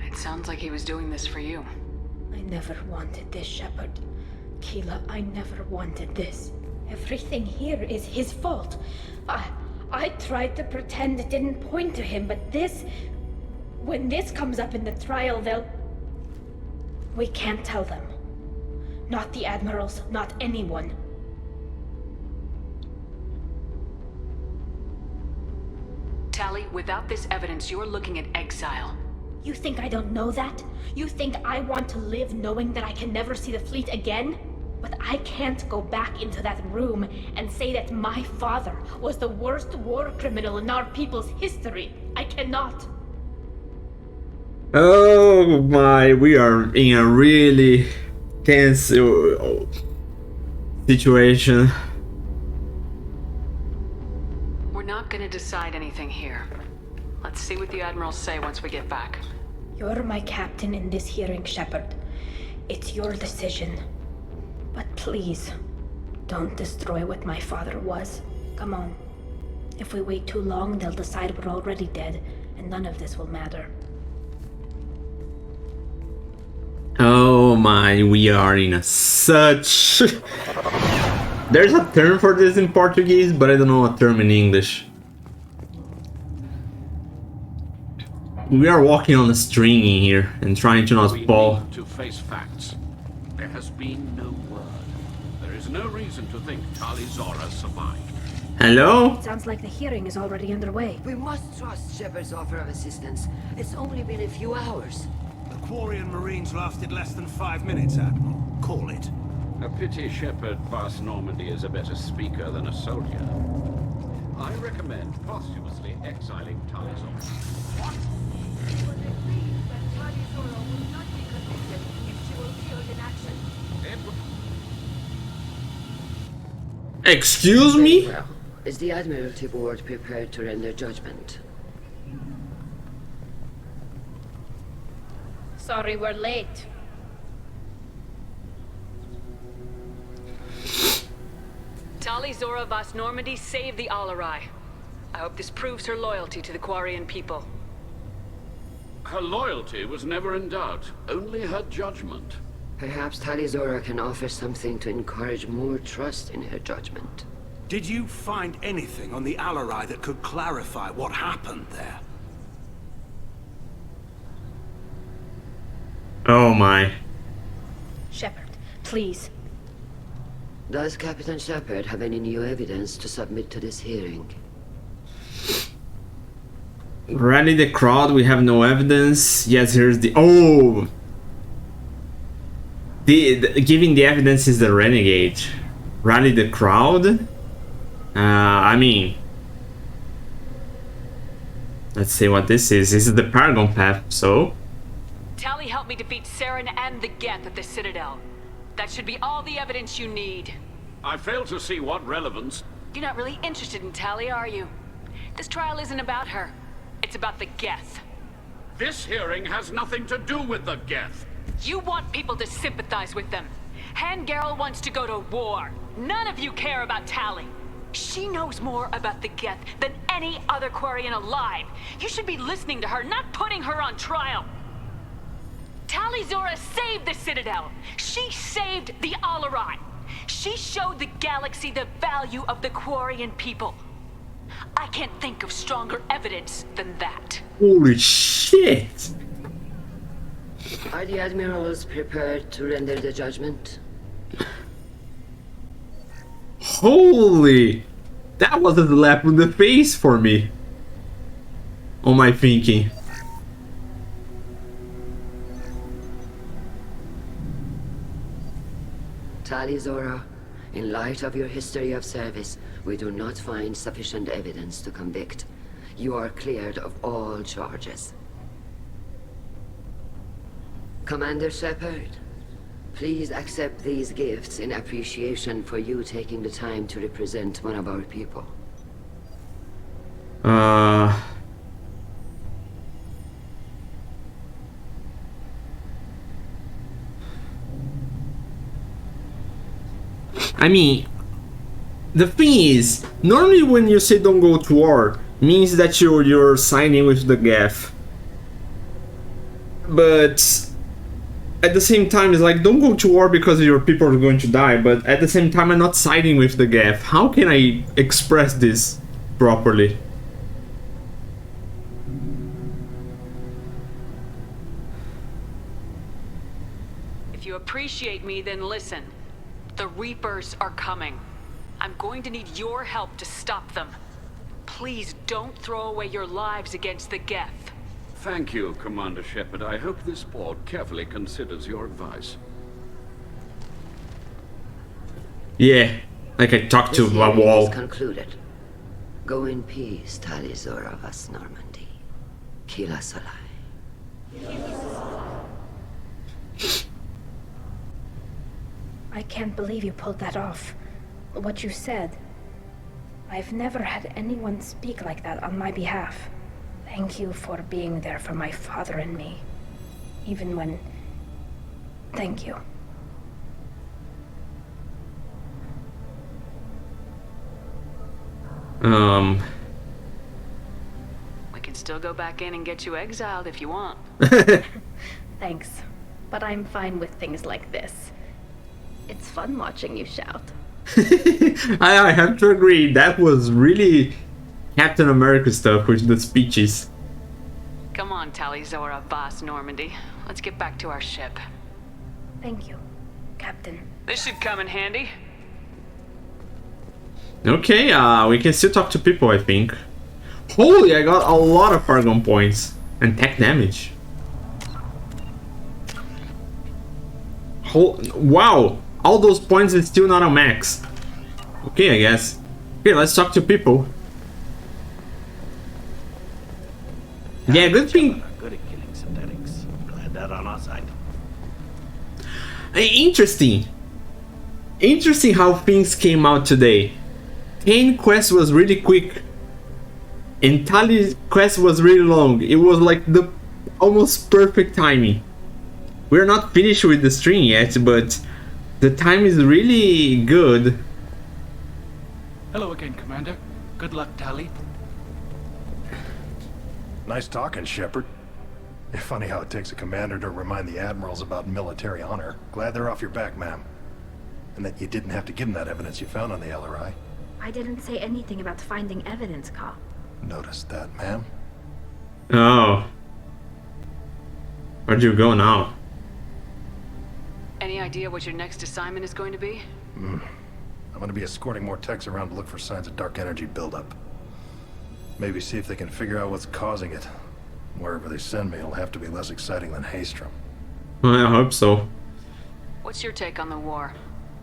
It sounds like he was doing this for you. I never wanted this, Shepard. Keela, I never wanted this. Everything here is his fault. I tried to pretend it didn't point to him, but this... When this comes up in the trial, they'll... We can't tell them. Not the admirals, not anyone. Tali, without this evidence, you're looking at exile. You think I don't know that? You think I want to live knowing that I can never see the fleet again? But I can't go back into that room and say that my father was the worst war criminal in our people's history. I cannot. Oh my, we are in a really tense situation. We're not gonna decide anything here. Let's see what the admirals say once we get back. You're my captain in this hearing, Shepard. It's your decision. But please, don't destroy what my father was. Come on. If we wait too long, they'll decide we're already dead, and none of this will matter. Oh my, we are in a such... There's a term for this in Portuguese, but I don't know a term in English. We are walking on a string in here and trying to not fall. We need to face facts. There has been no word. There is no reason to think Tali Zora survived. Hello? It sounds like the hearing is already underway. We must trust Shepard's offer of assistance. It's only been a few hours. The Quarian Marines lasted less than 5 minutes, Admiral. Call it. A pity Shepard Vast Normandy is a better speaker than a soldier. I recommend posthumously exiling Tali Zora. What? Excuse me? Well, is the Admiralty Board prepared to render judgment? Sorry we're late. Tali Zora Vast Normandy saved the Alarai. I hope this proves her loyalty to the Quarian people. Her loyalty was never in doubt, only her judgment. Perhaps Tali Zora can offer something to encourage more trust in her judgment. Did you find anything on the Alarai that could clarify what happened there? Oh my. Shepard, please. Does Captain Shepard have any new evidence to submit to this hearing? Rally the crowd, we have no evidence. Yes, here's the... Oh! Giving the evidence is the renegade. Rally the crowd? I mean... Let's see what this is. This is the Paragon Path, so... Tali helped me defeat Saren and the Geth at the Citadel. That should be all the evidence you need. I fail to see what relevance... You're not really interested in Tali, are you? This trial isn't about her. It's about the Geth. This hearing has nothing to do with the Geth. You want people to sympathize with them. Hangarel wants to go to war. None of you care about Tali. She knows more about the Geth than any other Quarian alive. You should be listening to her, not putting her on trial. Tali Zora saved the Citadel. She saved the Alarai. She showed the galaxy the value of the Quarian people. I can't think of stronger evidence than that. Holy shit! Are the admirals prepared to render the judgment? Holy! That was a slap in the face for me. On my thinking. Tali Zora, in light of your history of service, we do not find sufficient evidence to convict. You are cleared of all charges. Commander Shepard, please accept these gifts in appreciation for you taking the time to represent one of our people. I mean, the thing is, normally when you say don't go to war, means that you're signing with the Geth. But at the same time, it's like, don't go to war because your people are going to die, but at the same time, I'm not siding with the Geth. How can I express this properly? If you appreciate me, then listen. The Reapers are coming. I'm going to need your help to stop them. Please don't throw away your lives against the Geth. Thank you, Commander Shepard. I hope this board carefully considers your advice. Yeah, like I talked to This a hearing wall. is concluded. Go in peace, Tali Zora Vas Normandy. Kila Salai. I can't believe you pulled that off. What you said. I've never had anyone speak like that on my behalf. Thank you for being there for my father and me. Even when... Thank you. We can still go back in and get you exiled if you want. Thanks. But I'm fine with things like this. It's fun watching you shout. I have to agree, that was really Captain America stuff with the speeches. Come on, Tali Zora Vas Normandy. Let's get back to our ship. Thank you, Captain. This should come in handy. Okay, we can still talk to people, I think. Holy, I got a lot of Argon points and tech damage. Wow, all those points is still not a max. Okay, I guess. Okay, let's talk to people. Yeah, good thing. Good at killing synthetics. Glad that on our side. Interesting. Interesting how things came out today. Kane quest was really quick, and Tali's quest was really long. It was like the almost perfect timing. We're not finished with the stream yet, but the time is really good. Hello again, Commander. Good luck, Tali. Nice talking, Shepard. It's funny how it takes a commander to remind the admirals about military honor. Glad they're off your back, ma'am. And that you didn't have to give them that evidence you found on the LRI. I didn't say anything about finding evidence, Ka. Noticed that, ma'am. Oh. Where'd you go now? Any idea what your next assignment is going to be? I'm gonna be escorting more techs around to look for signs of dark energy buildup. Maybe see if they can figure out what's causing it. Wherever they send me, it'll have to be less exciting than Haystrom. I hope so. What's your take on the war?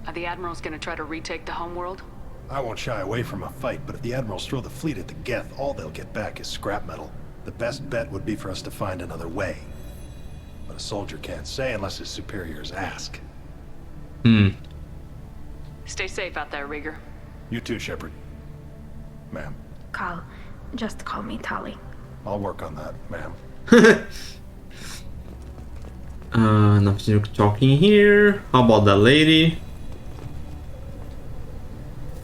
Are the admirals going to try to retake the homeworld? I won't shy away from a fight, but if the admirals throw the fleet at the Geth, all they'll get back is scrap metal. The best bet would be for us to find another way. But a soldier can't say unless his superiors ask. Stay safe out there, Rieger. You too, Shepard. Ma'am. Kal, just call me Tali. I'll work on that, ma'am. Nothing talking here. How about that lady?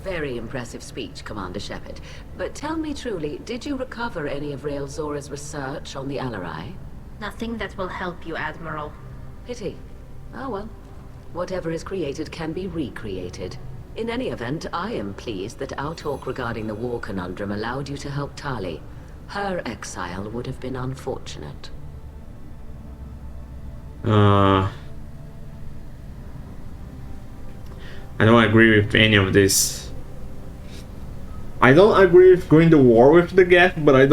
Very impressive speech, Commander Shepard. But tell me truly, did you recover any of Rael Zora's research on the Alarai? Nothing that will help you, Admiral. Pity. Oh well. Whatever is created can be recreated. In any event, I am pleased that our talk regarding the war conundrum allowed you to help Tali. Her exile would have been unfortunate. I don't agree with any of this. I don't agree with going to war with the Geth, but I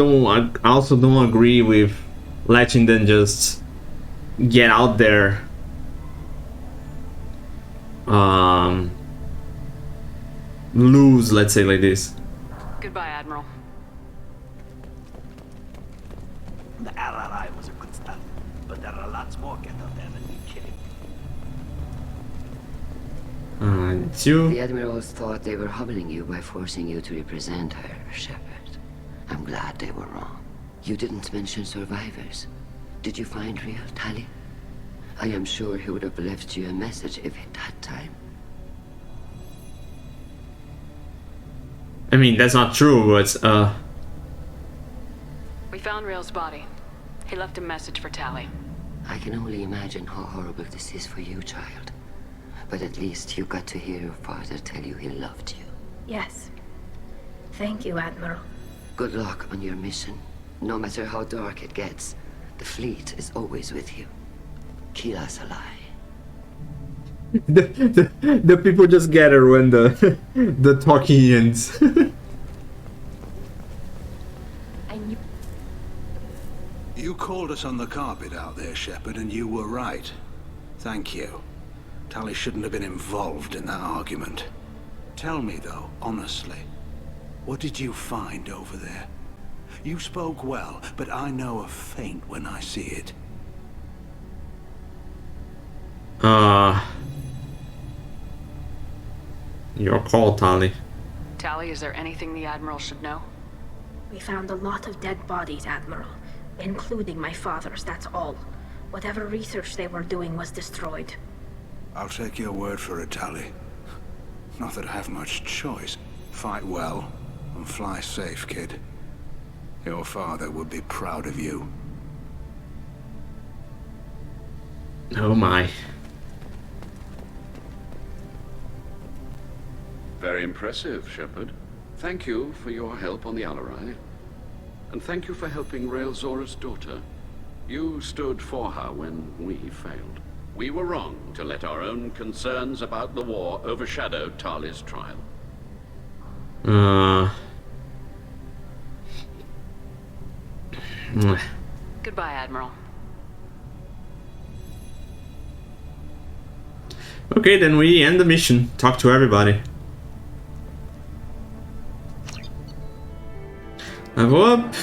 also don't agree with letting them just get out there. Lose, let's say like this. Goodbye, Admiral. The LRI was a good start, but there are lots more Geth out there than need killing. It's you. The admirals thought they were humbling you by forcing you to represent her, Shepard. I'm glad they were wrong. You didn't mention survivors. Did you find real Tali? I am sure he would have left you a message if he'd had time. I mean, that's not true, but We found Rael's body. He left a message for Tali. I can only imagine how horrible this is for you, child. But at least you got to hear your father tell you he loved you. Yes. Thank you, Admiral. Good luck on your mission. No matter how dark it gets, the fleet is always with you. Kila Salai. the people just gather when the talking ends. You called us on the carpet out there, Shepard, and you were right. Thank you. Tali shouldn't have been involved in that argument. Tell me, though, honestly, what did you find over there? You spoke well, but I know a feint when I see it. Your call, Tali. Tali, is there anything the Admiral should know? We found a lot of dead bodies, Admiral. Including my father's, that's all. Whatever research they were doing was destroyed. I'll take your word for it, Tali. Not that I have much choice. Fight well, and fly safe, kid. Your father would be proud of you. Oh my. Very impressive, Shepard. Thank you for your help on the Alarai. And thank you for helping Rael Zora's daughter. You stood for her when we failed. We were wrong to let our own concerns about the war overshadow Tali's trial. Goodbye, Admiral. Okay, then we end the mission. Talk to everybody. Level up.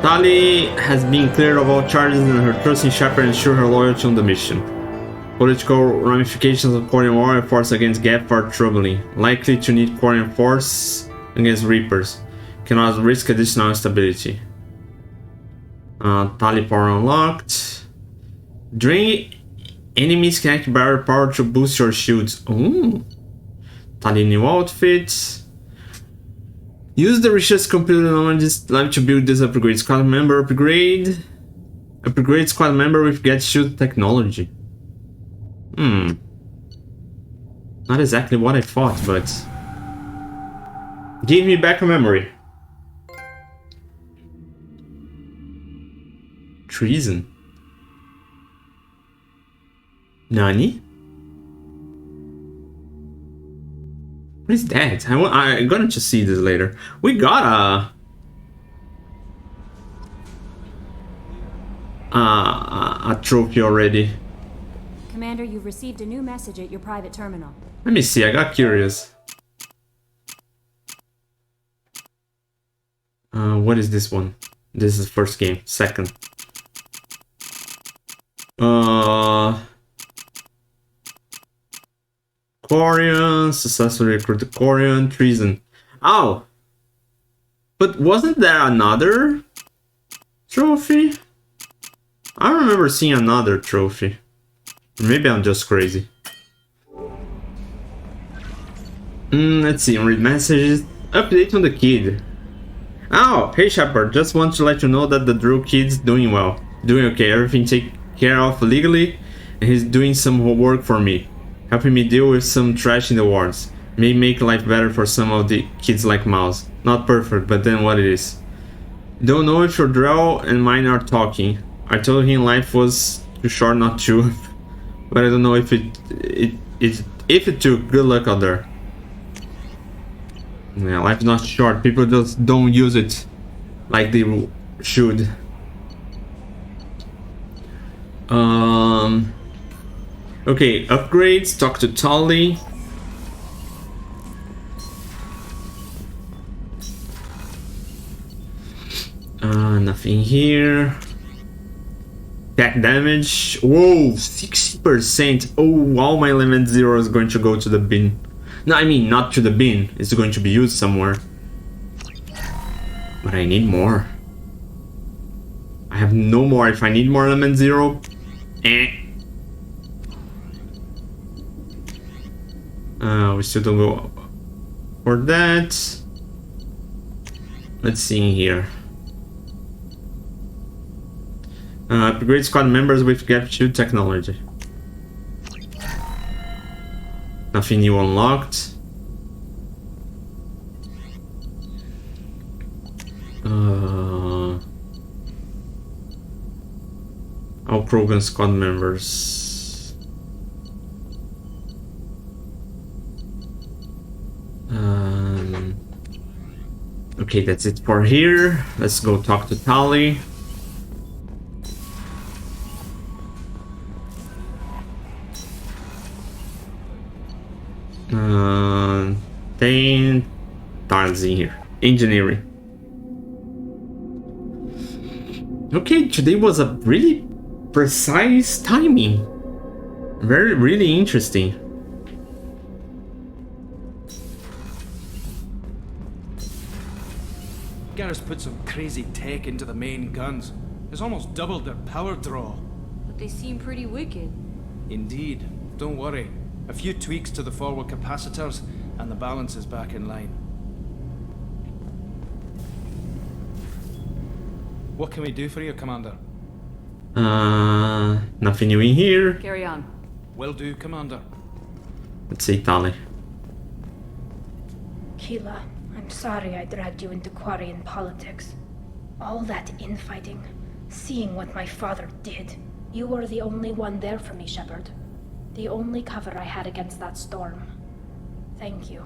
Tali has been cleared of all charges and her trust in Shepard ensure her loyalty on the mission. Political ramifications of Quarian war and force against Geth are troubling. Likely to need Quarian force against Reapers. Cannot risk additional instability. Tali power unlocked. Drain enemies connect barrier power to boost your shields. Ooh. Tali new outfit. Use the research computer knowledge lab to build this upgrade. Squad member upgrade. Upgrade squad member with get shield technology. Not exactly what I thought, but give me back a memory. Treason. Nani? What is that? I'm gonna just see this later. We got a trophy already. Commander, you've received a new message at your private terminal. Let me see, I got curious. What is this one? This is the first game. Second. Quarian, successfully recruited Quarian, treason. Oh! But wasn't there another trophy? I remember seeing another trophy. Maybe I'm just crazy. Let's see, read messages. Update on the kid. Oh, hey Shepard, just want to let you know that the Drew kid's doing well. Doing okay, everything taken care of legally, and he's doing some work for me. Helping me deal with some trash in the wards. May make life better for some of the kids like Mouse. Not perfect, but then what it is. Don't know if your Drell and mine are talking. I told him life was too short not to. But I don't know if it took. Good luck out there. Yeah, life's not short. People just don't use it like they should. Okay, upgrades. Talk to Tali. Nothing here. Attack damage. Whoa, 60%. Oh, all my element 0 is going to go to the bin. No, I mean, not to the bin. It's going to be used somewhere. But I need more. I have no more. If I need more element 0, we still don't go for that. Let's see here. Upgrade squad members with gap shield technology. Nothing new unlocked. All Krogan squad members. Okay, that's it for here. Let's go talk to Tali. 10 tiles in here. Engineering. Okay, today was a really precise timing. Really interesting. Garrus put some crazy tech into the main guns. It's almost doubled their power draw. But they seem pretty wicked. Indeed. Don't worry. A few tweaks to the forward capacitors, and the balance is back in line. What can we do for you, Commander? Nothing new in here. Carry on. Will do, Commander. Let's see, Tali. Keela, I'm sorry I dragged you into Quarian politics. All that infighting, seeing what my father did. You were the only one there for me, Shepard. The only cover I had against that storm. Thank you.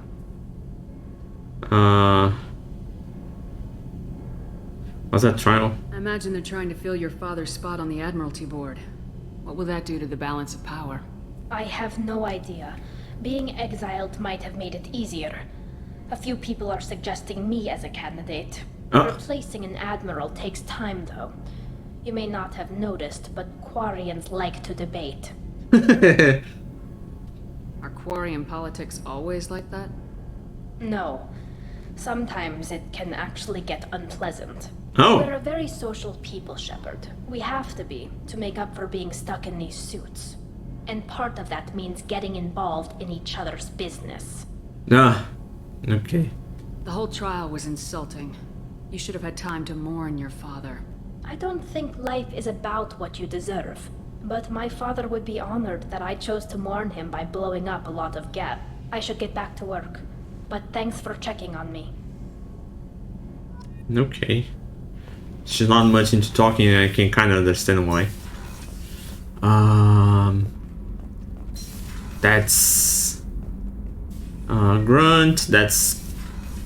What's that trial? I imagine they're trying to fill your father's spot on the Admiralty board. What will that do to the balance of power? I have no idea. Being exiled might have made it easier. A few people are suggesting me as a candidate. Replacing an admiral takes time, though. You may not have noticed, but Quarians like to debate. Are Quarian politics always like that? No. Sometimes it can actually get unpleasant. Oh. We're a very social people, Shepard. We have to be, to make up for being stuck in these suits. And part of that means getting involved in each other's business. Okay. The whole trial was insulting. You should have had time to mourn your father. I don't think life is about what you deserve. But my father would be honored that I chose to mourn him by blowing up a lot of Gap. I should get back to work. But thanks for checking on me. Okay. She's not much into talking, and I can kind of understand why. That's Grunt. That's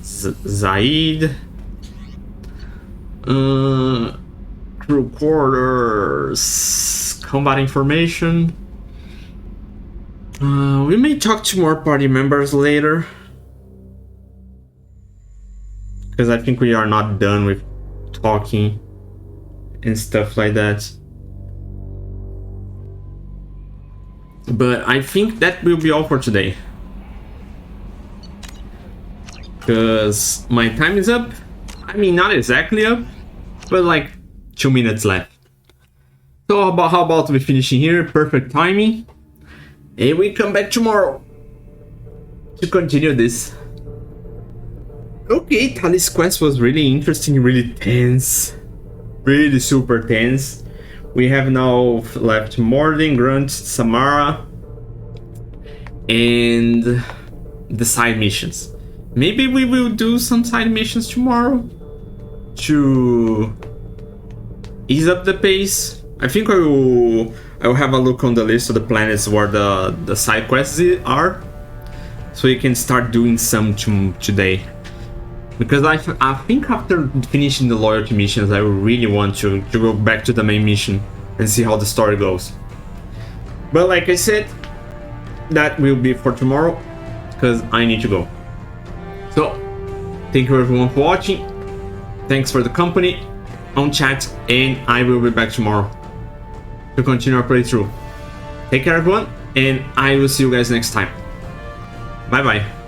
Zaid. Crew quarters. Combat information. We may talk to more party members later. Because I think we are not done with talking and stuff like that. But I think that will be all for today. Because my time is up. I mean, not exactly up, but like 2 minutes left. So how about we finishing here? Perfect timing. And we come back tomorrow to continue this. Okay, Tali's quest was really interesting, really tense. Really super tense. We have now left Morden, Grunt, Samara, and the side missions. Maybe we will do some side missions tomorrow to ease up the pace. I think I will have a look on the list of the planets where the side quests are, so you can start doing some today. Because I think after finishing the loyalty missions, I really want to go back to the main mission and see how the story goes. But like I said, that will be for tomorrow, because I need to go. So, thank you everyone for watching. Thanks for the company on chat, and I will be back tomorrow to continue our playthrough. Take care everyone, and I will see you guys next time. Bye bye.